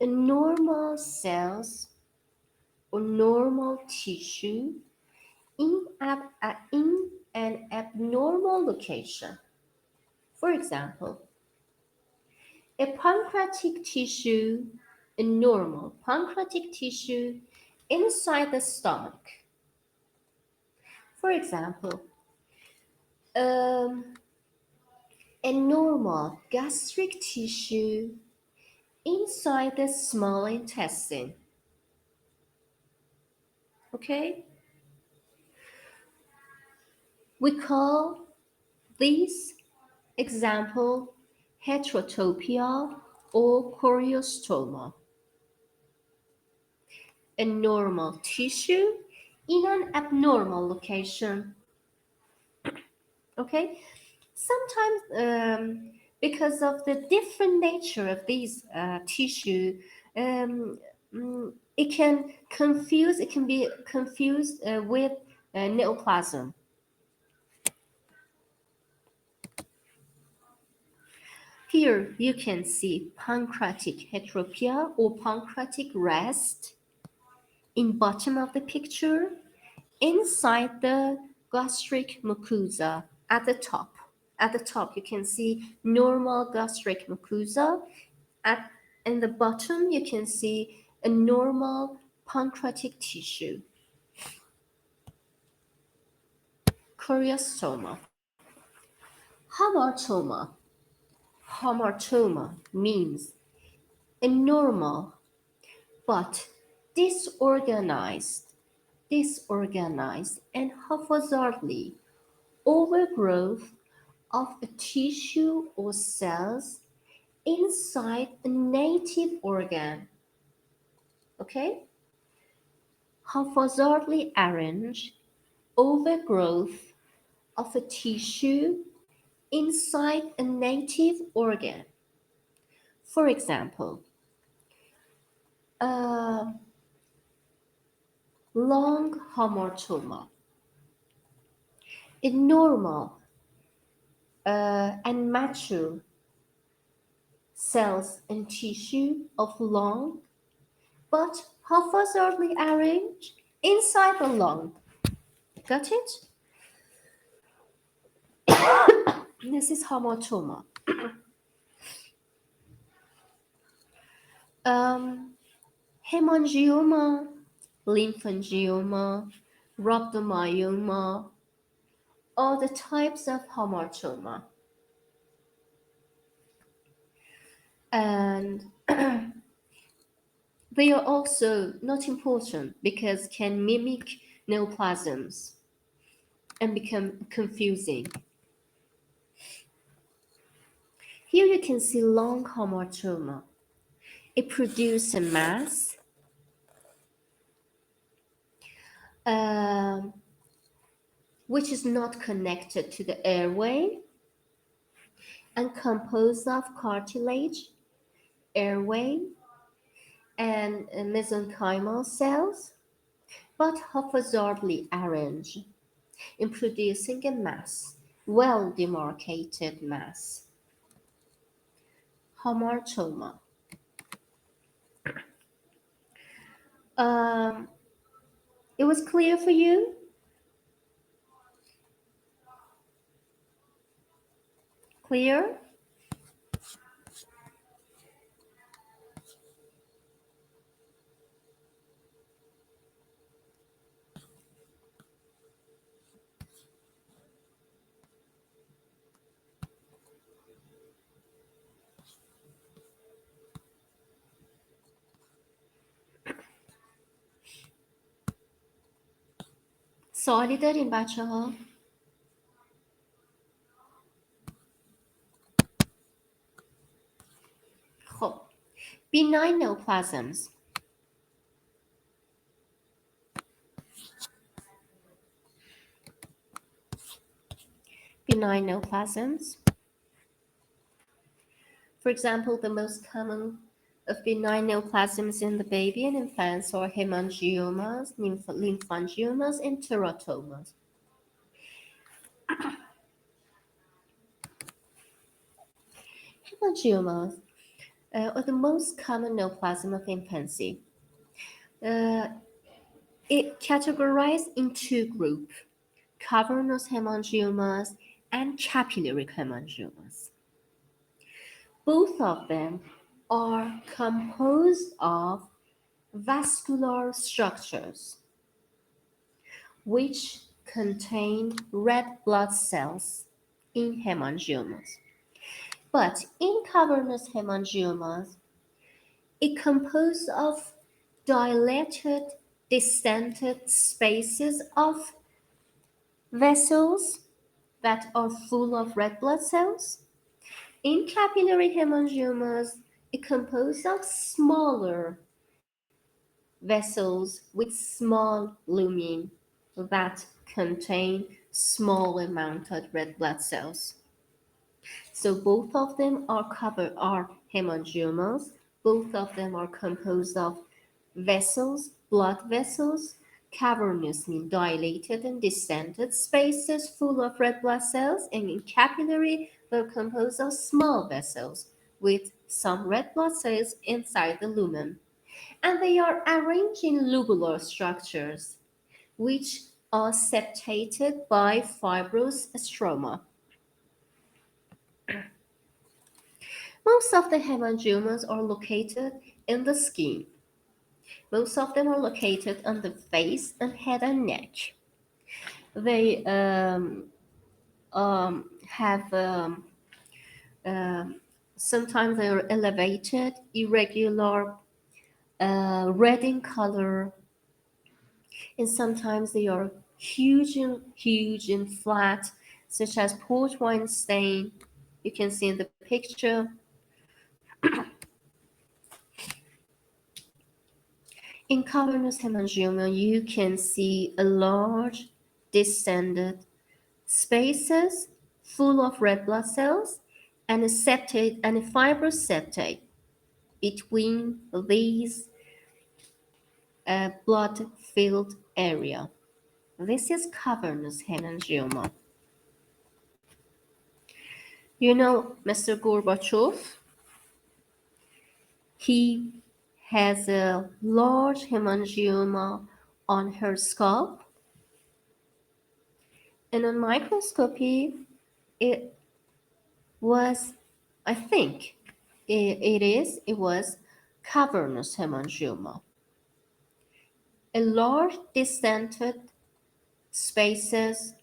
normal cells or normal tissue in an abnormal location. For example, a pancreatic tissue, a normal pancreatic tissue inside the stomach. For example, um, a normal gastric tissue inside the small intestine. Okay? We call this example heterotopia or choriostoma. A normal tissue in an abnormal location. Okay? Sometimes because of the different nature of these tissue, it can be confused with neoplasm. Here you can see pancreatic heteropia or pancreatic rest in bottom of the picture, inside the gastric mucosa at the top. At the top, you can see normal gastric mucosa. In the bottom, you can see a normal pancreatic tissue. Choriostoma. Hamartoma. Hamartoma means a normal but disorganized and haphazardly overgrowth of a tissue or cells inside a native organ. Okay? Haphazardly arranged overgrowth of a tissue inside a native organ. For example, a lung hamartoma, a normal and mature cells and tissue of lung, but haphazardly arranged inside the lung. Got it? This is hamartoma. Um, hemangioma, lymphangioma, rhabdomyoma are the types of hamartoma. And they are also not important because can mimic neoplasms and become confusing. Here you can see long hamartoma. It produces a mass um, which is not connected to the airway and composed of cartilage, airway, and mesenchymal cells, but haphazardly arranged in producing a mass, well demarcated mass. Hamartoma. Um, it was clear for you? Clear? سوالی دارین بچه ها؟ خب benign neoplasms. Benign neoplasms. For example, the most common of benign neoplasms in the baby and infants are hemangiomas, lymphangiomas, and teratomas. Hemangiomas are the most common neoplasm of infancy. Uh, it categorized in two groups, cavernous hemangiomas and capillary hemangiomas. Both of them are composed of vascular structures which contain red blood cells in hemangiomas. But in cavernous hemangiomas, it composed of dilated, distented spaces of vessels that are full of red blood cells. In capillary hemangiomas, it composed of smaller vessels with small lumen that contain small amount of red blood cells. So both of them are hemangiomas. Both of them are composed of vessels, blood vessels, cavernous mean dilated and distended spaces full of red blood cells, and in capillary they're composed of small vessels with some red blood cells inside the lumen. And they are arranged in lobular structures, which are septated by fibrous stroma. Most of the hemangiomas are located in the skin. Most of them are located on the face and head and neck. They have um, sometimes they are elevated, irregular, red in color, and sometimes they are huge and flat, such as port wine stain. You can see in the picture. In cavernous hemangioma, you can see a large distended spaces full of red blood cells and a septate and a fibrous septate between these blood-filled area. This is cavernous hemangioma. You know, Mr. Gorbachev, he has a large hemangioma on her scalp, and on microscopy, it was, I think, it was cavernous hemangioma, a large distended spaces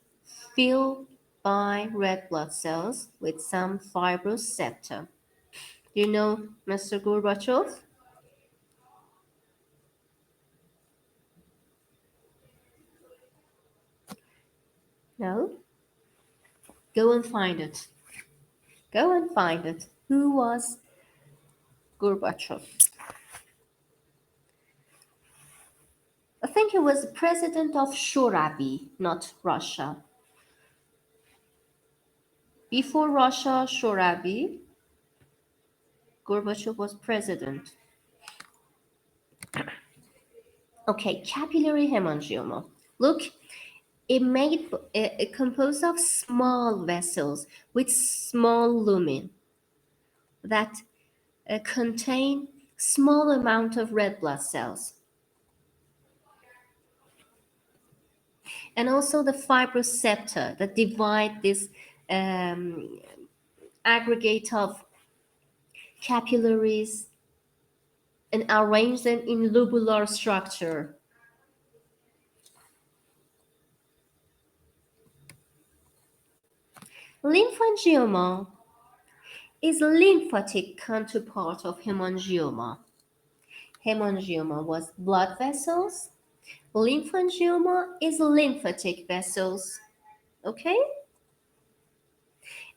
filled by red blood cells with some fibrous septum. You know, Mr. Gorbachev? No? Go and find it. Go and find it. Who was Gorbachev? I think he was president of Shorabi, not Russia. Before Russia, Shorabi, Gorbachev was president. Okay, capillary hemangioma. Look, it composed of small vessels with small lumen that contain small amount of red blood cells, and also the fibrous septa that divide this um, aggregate of capillaries and arrange them in lobular structure. Lymphangioma is lymphatic counterpart of hemangioma. Hemangioma was blood vessels. Lymphangioma is lymphatic vessels. Okay?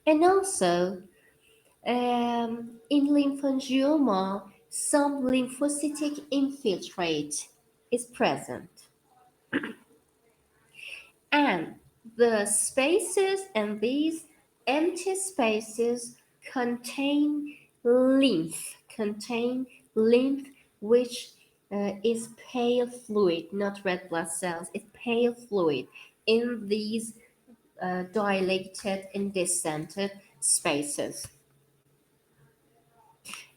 And also, in lymphangioma, some lymphocytic infiltrate is present. And the spaces and these empty spaces contain contain lymph, which is pale fluid, not red blood cells. It's pale fluid in these dilated and distended spaces.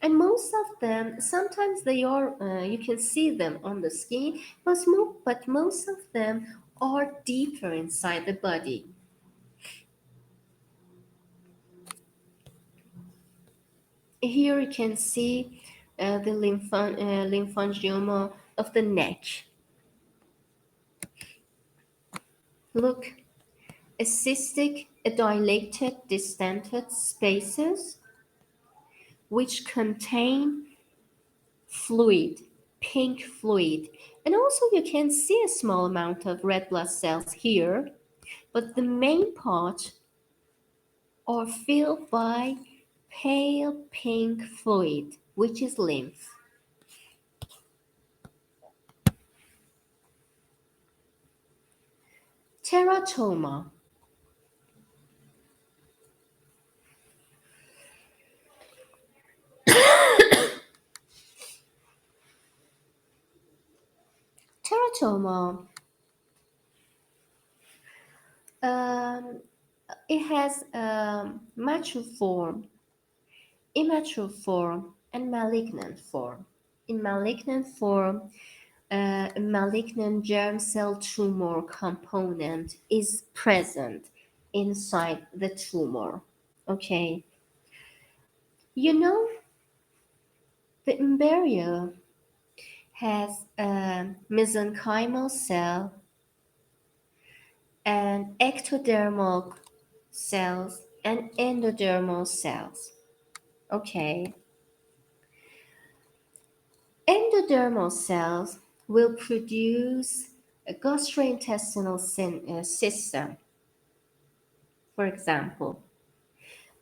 And most of them, sometimes they are, you can see them on the skin, but most of them are deeper inside the body. Here you can see the lymphangioma of the neck. Look, a cystic, a dilated, distended spaces which contain fluid, pink fluid. And also you can see a small amount of red blood cells here, but the main part are filled by pale pink fluid, which is lymph. Teratoma. Teratoma, um, it has mature form, immature form, and malignant form. In malignant form, a malignant germ cell tumor component is present inside the tumor. Okay, you know, the embryo has a mesenchymal cell and and ectodermal cells and endodermal cells. Okay. Endodermal cells will produce a gastrointestinal system. For example,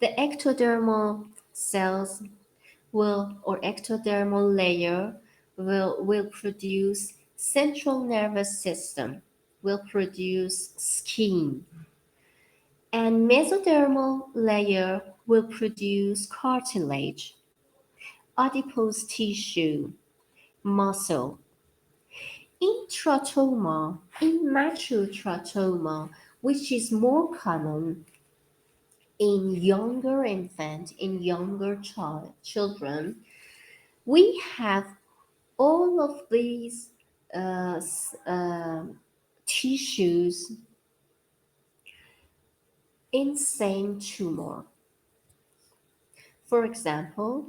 the ectodermal cells will, or ectodermal layer will produce central nervous system, will produce skin, and mesodermal layer will produce cartilage, adipose tissue, muscle. Immature tratoma, which is more common in younger infant, in younger children, we have all of these uh, s- uh, tissues in same tumor. For example,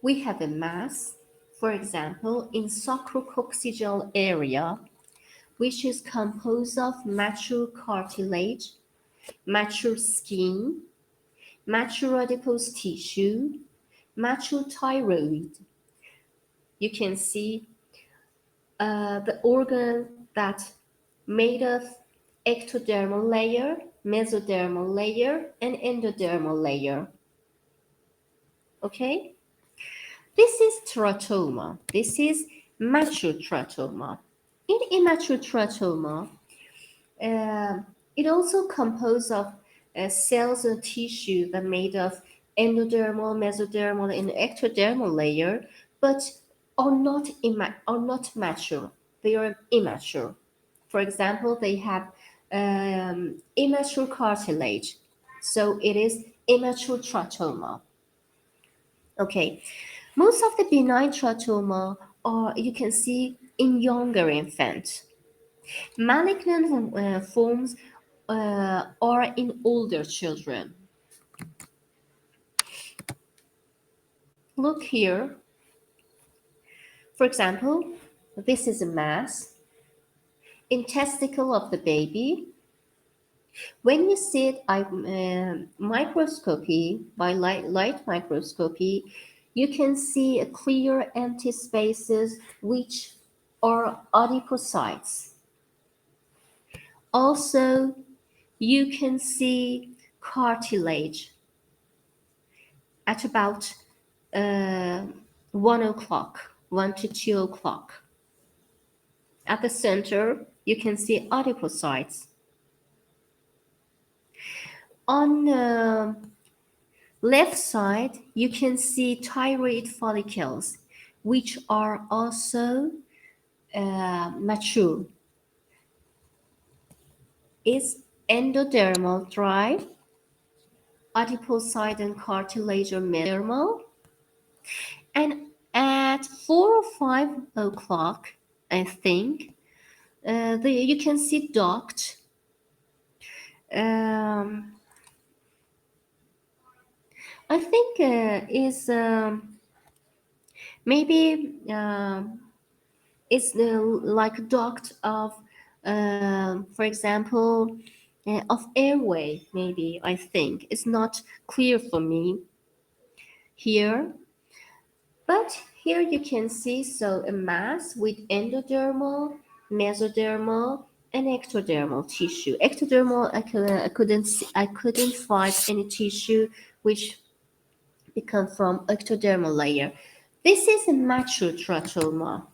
we have a mass, for example, in sacrococcygeal area, which is composed of mature cartilage, mature skin, mature adipose tissue, mature thyroid. You can see the organ that made of ectodermal layer, mesodermal layer, and endodermal layer. Okay? This is teratoma. This is mature teratoma. In immature teratoma, uh, it also composed of cells or tissue that made of endodermal, mesodermal, and ectodermal layer, but are not mature. They are immature. For example, they have immature cartilage, so it is immature teratoma. Okay, most of the benign teratoma are you can see in younger infants. Malignant forms are in older children. Look here. For example, this is a mass in testicle of the baby. When you see it microscopy by light microscopy, you can see a clear empty spaces which are adipocytes. Also, you can see cartilage at about uh, 1 o'clock, 1 to 2 o'clock. At the center, you can see adipocytes. On the left side, you can see thyroid follicles, which are also mature. Is endodermal dry, adipocyte and cartilage are mesodermal, and at 4 or 5 o'clock, I think, you can see duct. Um, I think is maybe it's like duct of, for example, of airway. Maybe I think it's not clear for me here, but here you can see so a mass with endodermal, mesodermal, and ectodermal tissue. Ectodermal, I couldn't find any tissue which become from ectodermal layer. This is a mature teratoma.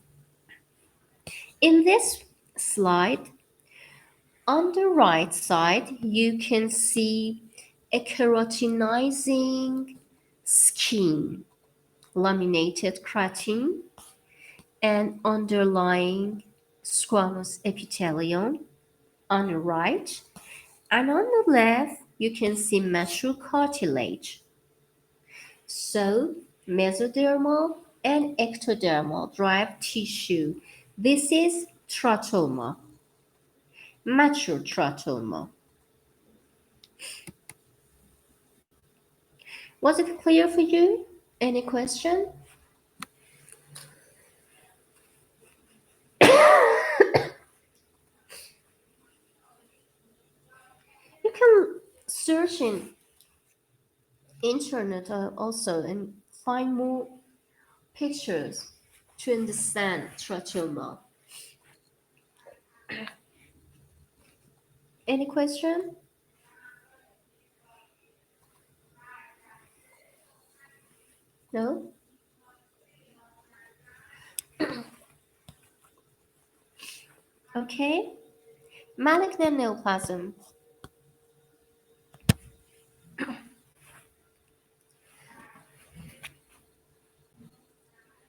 In this slide, on the right side, you can see a keratinizing skin, laminated keratin, and underlying squamous epithelium on the right. And on the left, you can see mature cartilage. So, mesodermal and ectodermal drive tissue. This is teratoma, mature teratoma. Was it clear for you? Any question? can search in internet also and find more pictures to understand trachoma. Any question? No? Okay. Malignant neoplasm.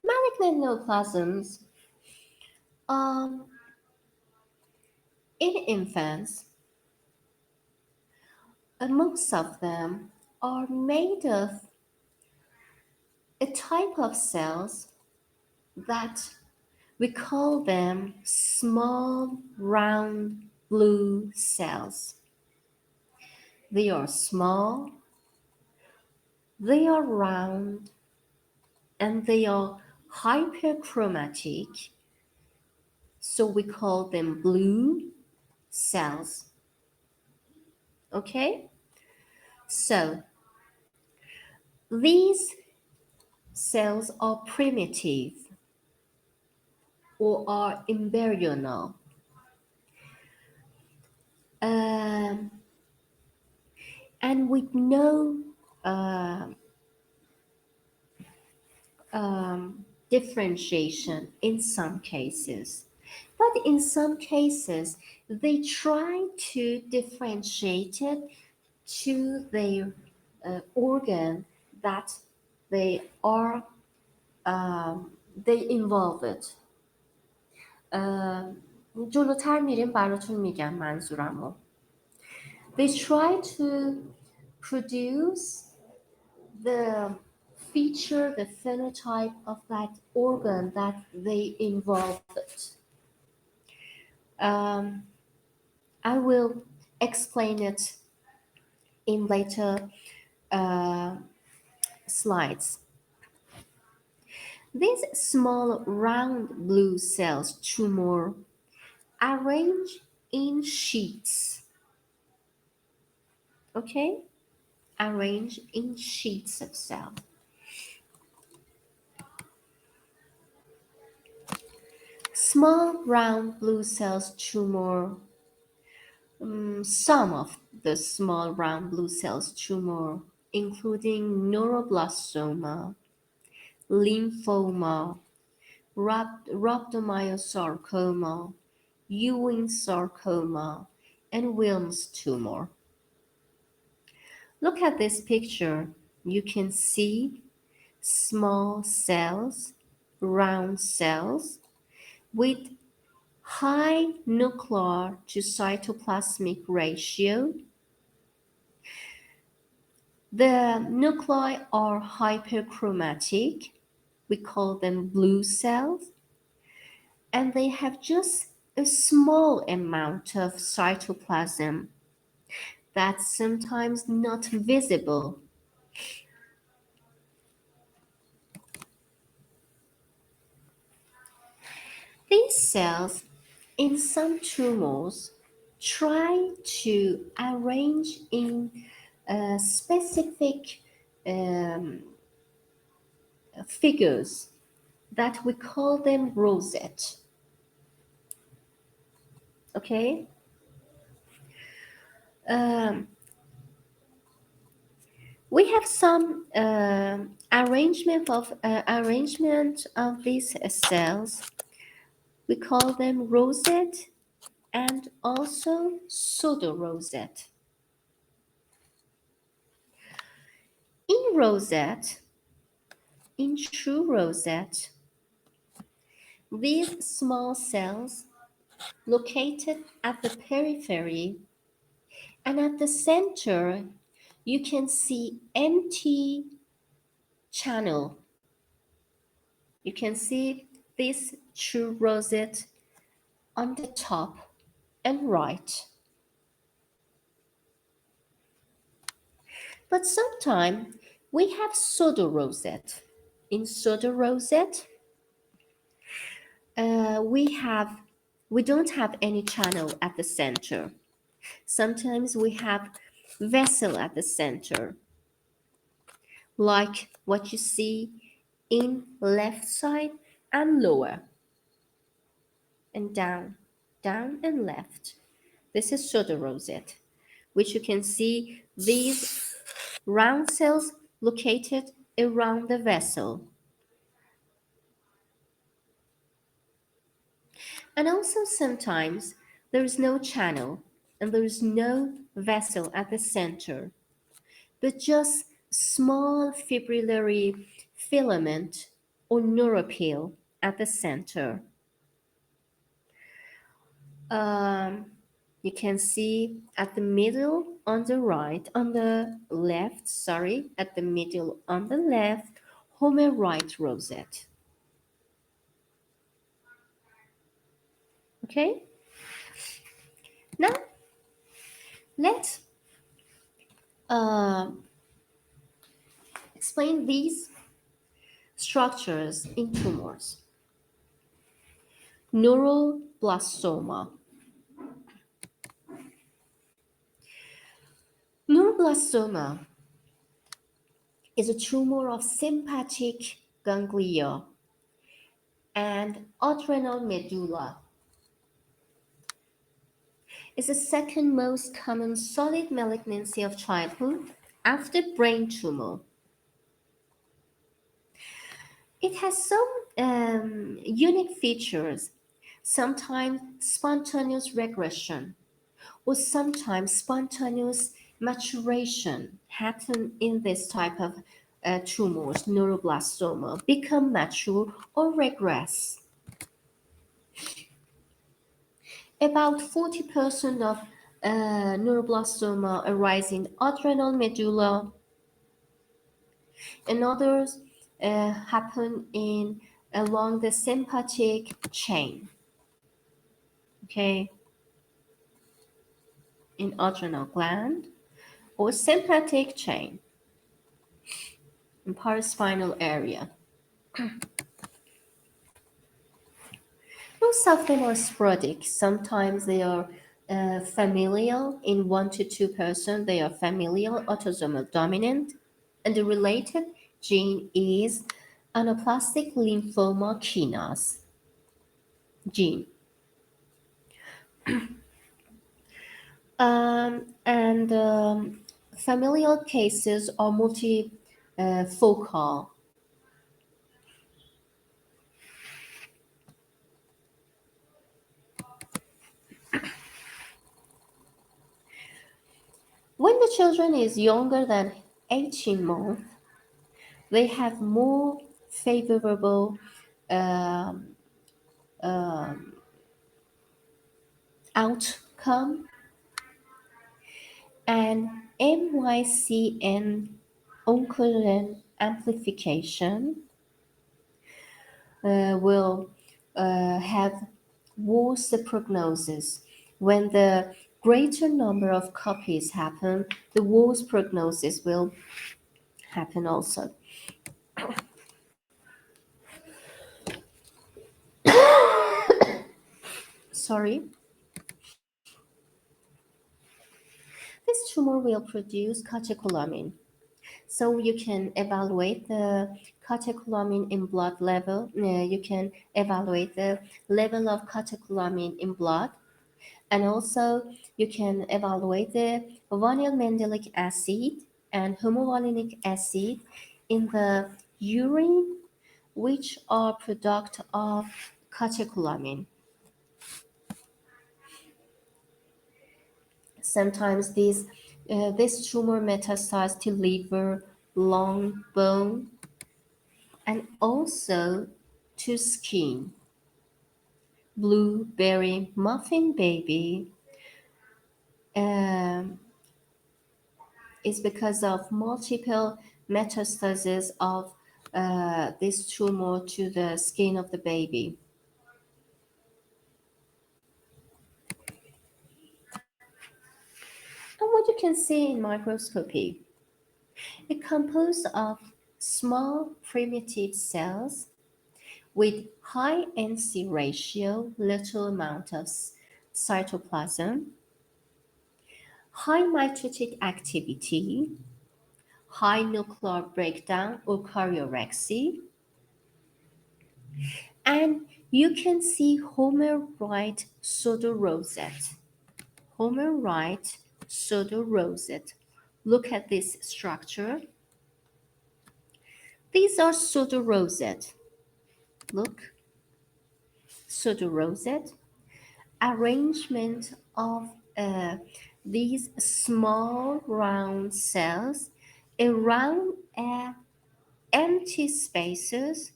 Malignant neoplasms um, in infants, most of them are made of a type of cells that we call them small round blue cells. They are small, they are round, and they are hyperchromatic, so we call them blue cells. Okay? So these cells are primitive or are embryonal. Um, and with no uh, differentiation in some cases. But in some cases, they try to differentiate it to their organ that they are they involve it. جلوتر میریم براتون میگم منظورمو. They try to produce the feature, the phenotype of that organ that they involve it. Um, I will explain it in later uh, slides. These small round blue cells tumor arrange in sheets. Okay? Arrange in sheets of cell. Small round blue cells tumor. Some of the small round blue cells tumor, including neuroblastoma, lymphoma, rhabdomyosarcoma, Ewing sarcoma, and Wilms tumor. Look at this picture. You can see small cells, round cells, with high nuclear to cytoplasmic ratio. The nuclei are hyperchromatic. We call them blue cells. And they have just a small amount of cytoplasm that's sometimes not visible. These cells in some tumors try to arrange in specific um, figures that we call them rosette. Okay? Um, we have some arrangement of these cells. We call them rosette and also pseudo-rosette. In rosette, in true rosette, these small cells located at the periphery and at the center, you can see empty channel. You can see this true rosette on the top and right. But sometimes we have pseudo rosette. In pseudo rosette, we don't have any channel at the center. Sometimes we have vessel at the center, like what you see in left side and lower and down, down and left. This is soda rosette, which you can see these round cells located around the vessel. And also sometimes there is no channel and there is no vessel at the center, but just small fibrillary filament or neuropil at the center. Um, you can see at the middle on the right, on the left, sorry, at the middle on the left, homerite rosette. Okay, now let's uh, explain these structures in tumors. Neuroblastoma. Neuroblastoma is a tumor of sympathetic ganglia and adrenal medulla. It's the second most common solid malignancy of childhood after brain tumor. It has some unique features, sometimes spontaneous regression or sometimes spontaneous maturation happen in this type of tumors, neuroblastoma, become mature or regress. About 40% of neuroblastoma arise in adrenal medulla, and others happen in along the sympathetic chain. Okay, in adrenal gland or sympathetic chain in paraspinal area. Most of them are sporadic. Sometimes they are familial in 1 to 2%. They are familial autosomal dominant, and the related gene is anaplastic lymphoma kinase gene. And familial cases are multifocal. When the children is younger than 18 months, they have more favorable um, um, outcome, and MYCN oncogen amplification will have worse prognosis. When the greater number of copies happen, the worse prognosis will happen also. Sorry. This tumor will produce catecholamine. So you can evaluate the catecholamine in blood level. You can evaluate the level of catecholamine in blood, and also you can evaluate the vinyl mandelic acid and homovolinic acid in the urine, which are product of catecholamine. Sometimes this tumor metastasizes to liver, lung, bone, and also to skin. Blueberry muffin baby um, is because of multiple metastases of this tumor to the skin of the baby. And what you can see in microscopy, it composed of small primitive cells with high NC ratio, little amount of cytoplasm, high mitotic activity, high nuclear breakdown or choreorexy, and you can see Homer-Wright pseudorosette. Homer-Wright pseudorosette. Look at this structure. These are pseudorosette. Look, pseudorosette. Arrangement of these small round cells around empty spaces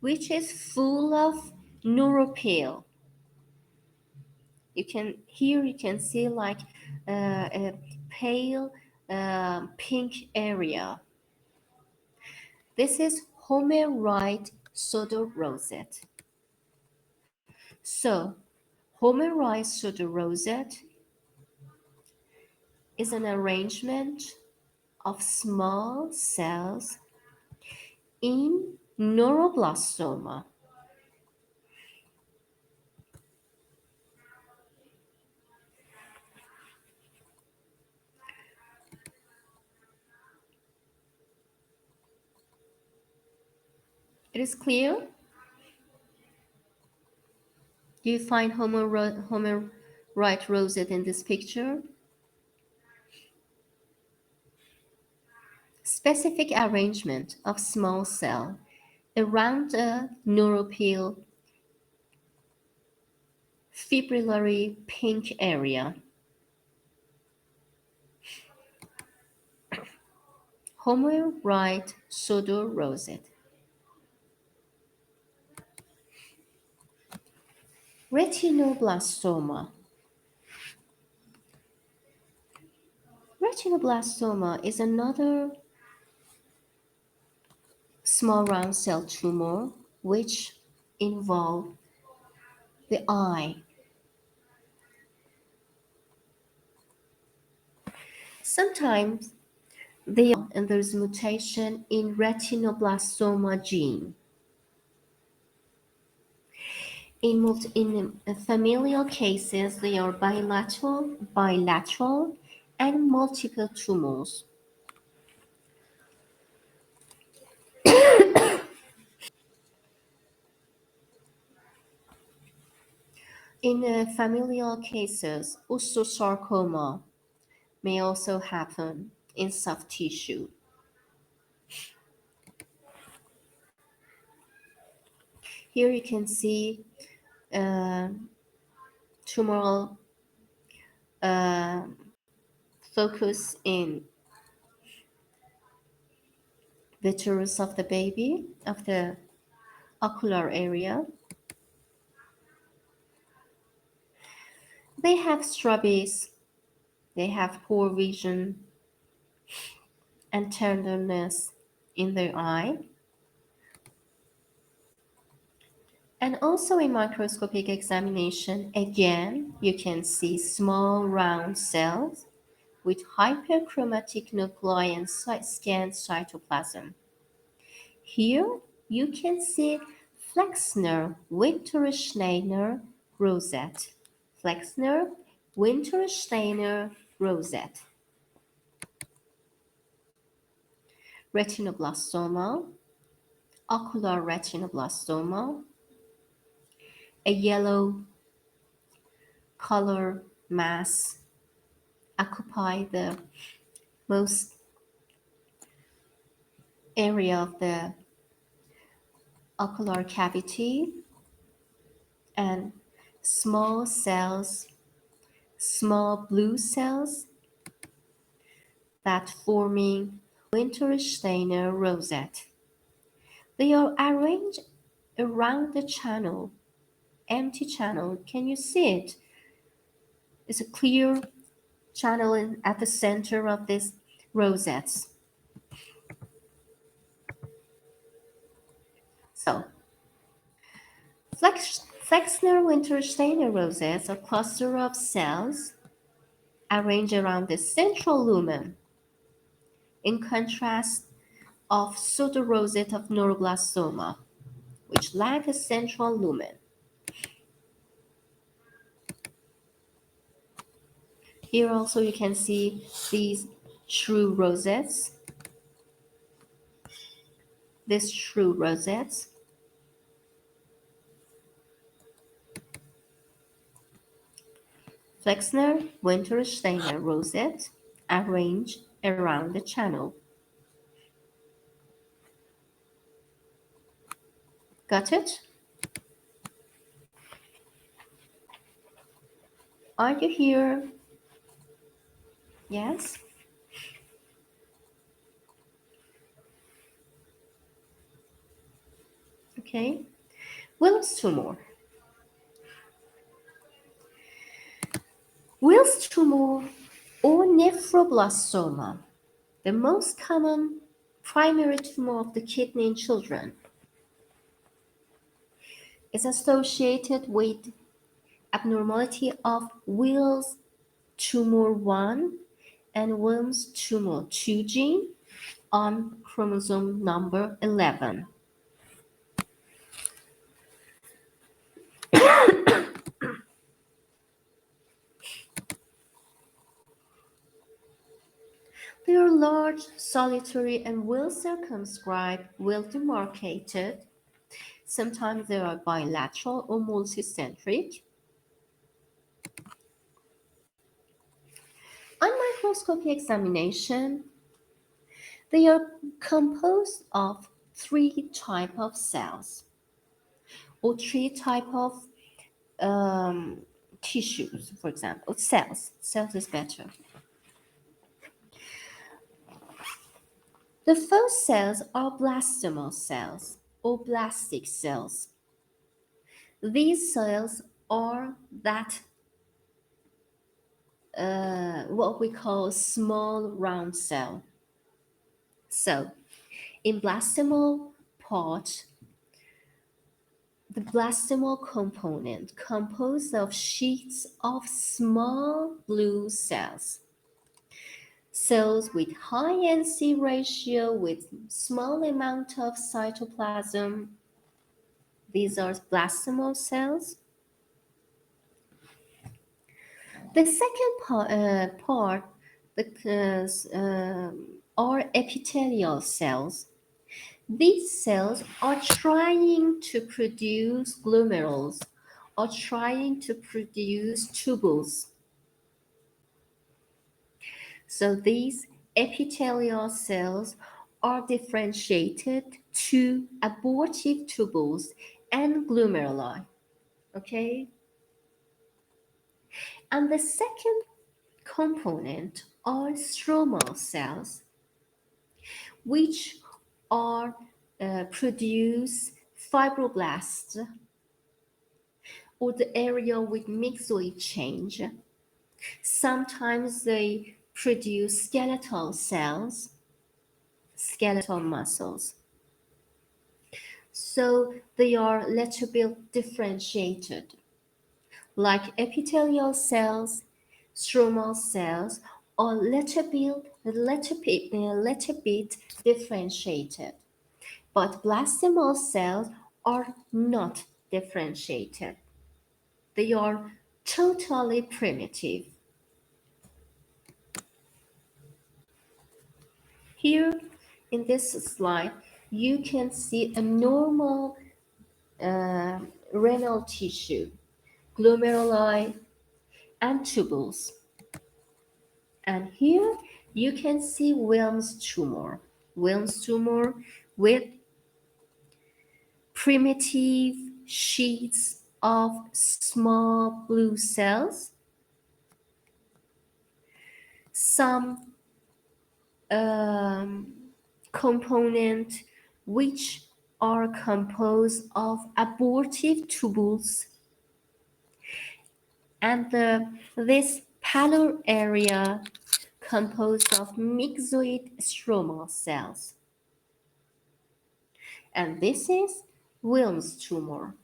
which is full of neuropil. You can see like a pale pink area. This is Homer-Wright pseudorosette. So Homer-Wright pseudorosette is an arrangement of small cells in neuroblastoma. It is clear? Do you find Homer-Wright rosette in this picture? Specific arrangement of small cell around a neuropil fibrillary pink area. Homer-Wright pseudorosette. Retinoblastoma. Retinoblastoma is another small round cell tumor which involve the eye. Sometimes and there's mutation in retinoblastoma gene. In familial cases, they are bilateral, and multiple tumors. In familial cases, osteosarcoma may also happen in soft tissue. Here you can see tumoral uh, focus in vitreous of the baby, of the ocular area. They have strabismus, they have poor vision and tenderness in their eye. And also in microscopic examination, again, you can see small round cells with hyperchromatic nuclei and scanned cytoplasm. Here you can see Flexner-Wintersteiner rosette. Flexner-Wintersteiner rosette. Retinoblastoma, ocular retinoblastoma, a yellow color mass occupy the most area of the ocular cavity, and small cells, small blue cells that forming Wintersteiner rosette. They are arranged around the channel, empty channel. Can you see it? It's a clear channel at the center of these rosettes. So, Flexner-Wintersteiner rosettes are cluster of cells arranged around the central lumen, in contrast of pseudorosette of neuroblastoma, which lack a central lumen. Here also you can see these true rosettes. These true rosettes. Flexner Wintersteiner rosette arranged around the channel. Got it? Are you here? Yes? Okay. Wilms tumor. Wilms tumor or nephroblastoma, the most common primary tumor of the kidney in children, is associated with abnormality of Wilms tumor 1 and Wilms tumor 2 gene on chromosome number 11. They are large, solitary, and well circumscribed, well demarcated. Sometimes they are bilateral or multicentric. On microscopy examination, they are composed of three types of cells or three types of um, tissues, for example, cells. Cells is better. The first cells are blastomal cells or blastic cells. These cells are that what we call small round cell. So, in blastomal part, the blastomal component composed of sheets of small blue cells. Cells with high NC ratio with small amount of cytoplasm. These are blastomal cells. The second part are epithelial cells. These cells are trying to produce glomerules or trying to produce tubules. So these epithelial cells are differentiated to abortive tubules and glomeruli. Okay? And the second component are stromal cells, which are produce fibroblasts or the area with myxoid change. Sometimes they produce skeletal cells, skeletal muscles. So they are a little bit differentiated. Like epithelial cells, stromal cells are a little bit differentiated. But blastomal cells are not differentiated. They are totally primitive. Here in this slide, you can see a normal renal tissue, glomeruli, and tubules. And here you can see Wilms tumor. Wilms tumor with primitive sheets of small blue cells, some um, component which are composed of abortive tubules, and this pallor area composed of myxoid stromal cells. And this is Wilms tumor.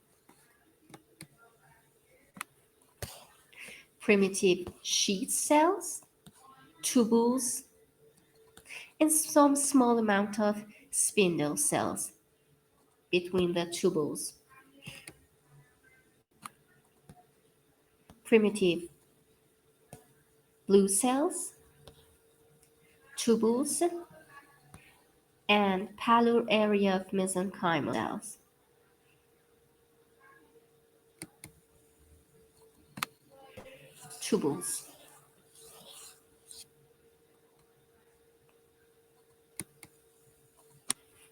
Primitive sheet cells, tubules, and some small amount of spindle cells between the tubules. Primitive blue cells, tubules, and pallor area of mesenchymal cells. Tubules.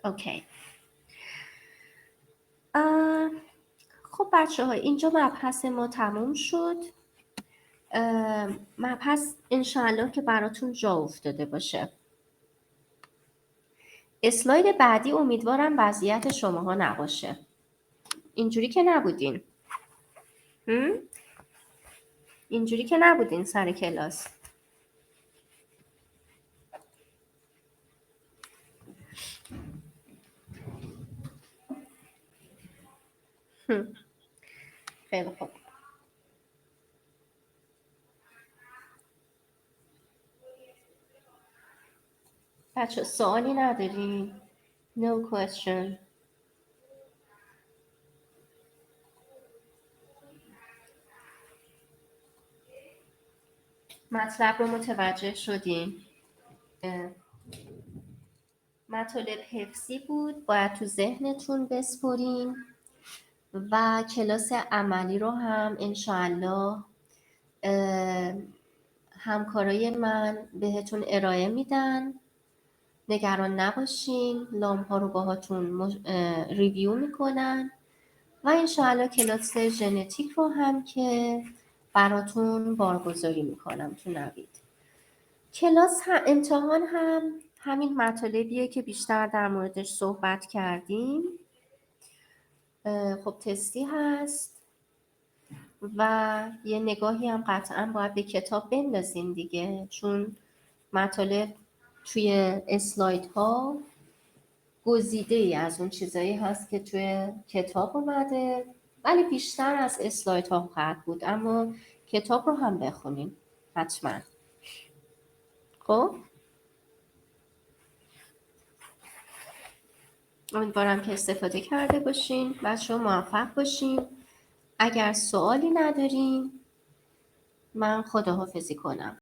اوکی. خب بچه ها اینجا مبحث ما تموم شد. مبحث انشاءالله که براتون جا افتاده باشه. اسلاید بعدی امیدوارم وضعیت شماها نباشه. اینجوری که نبودین. اینجوری که نبودین سر کلاس. خیلی خوب. بچه سوالی ندارین؟ No question. مطلب رو متوجه شدین؟ مطالب حفظی بود، باید تو ذهنتون بسپرین و کلاس عملی رو هم انشاءالله همکارای من بهتون ارائه میدن. نگران نباشین، لام ها رو باهاتون ریویو میکنن و انشاءالله کلاس ژنتیک رو هم که براتون بارگذاری میکنم تو نوید. کلاس امتحان هم همین مطالبیه که بیشتر در موردش صحبت کردیم. خب تستی هست و یه نگاهی هم قطعا باید به کتاب بندازین دیگه، چون مطالب توی اسلاید ها گزیده ای از اون چیزایی هست که توی کتاب اومده، ولی بیشتر از اسلاید ها خواهد بود، اما کتاب رو هم بخونین حتما. خب امیدوارم که استفاده کرده باشین. بچه‌ها موفق باشین. اگر سوالی ندارین من خداحافظی کنم.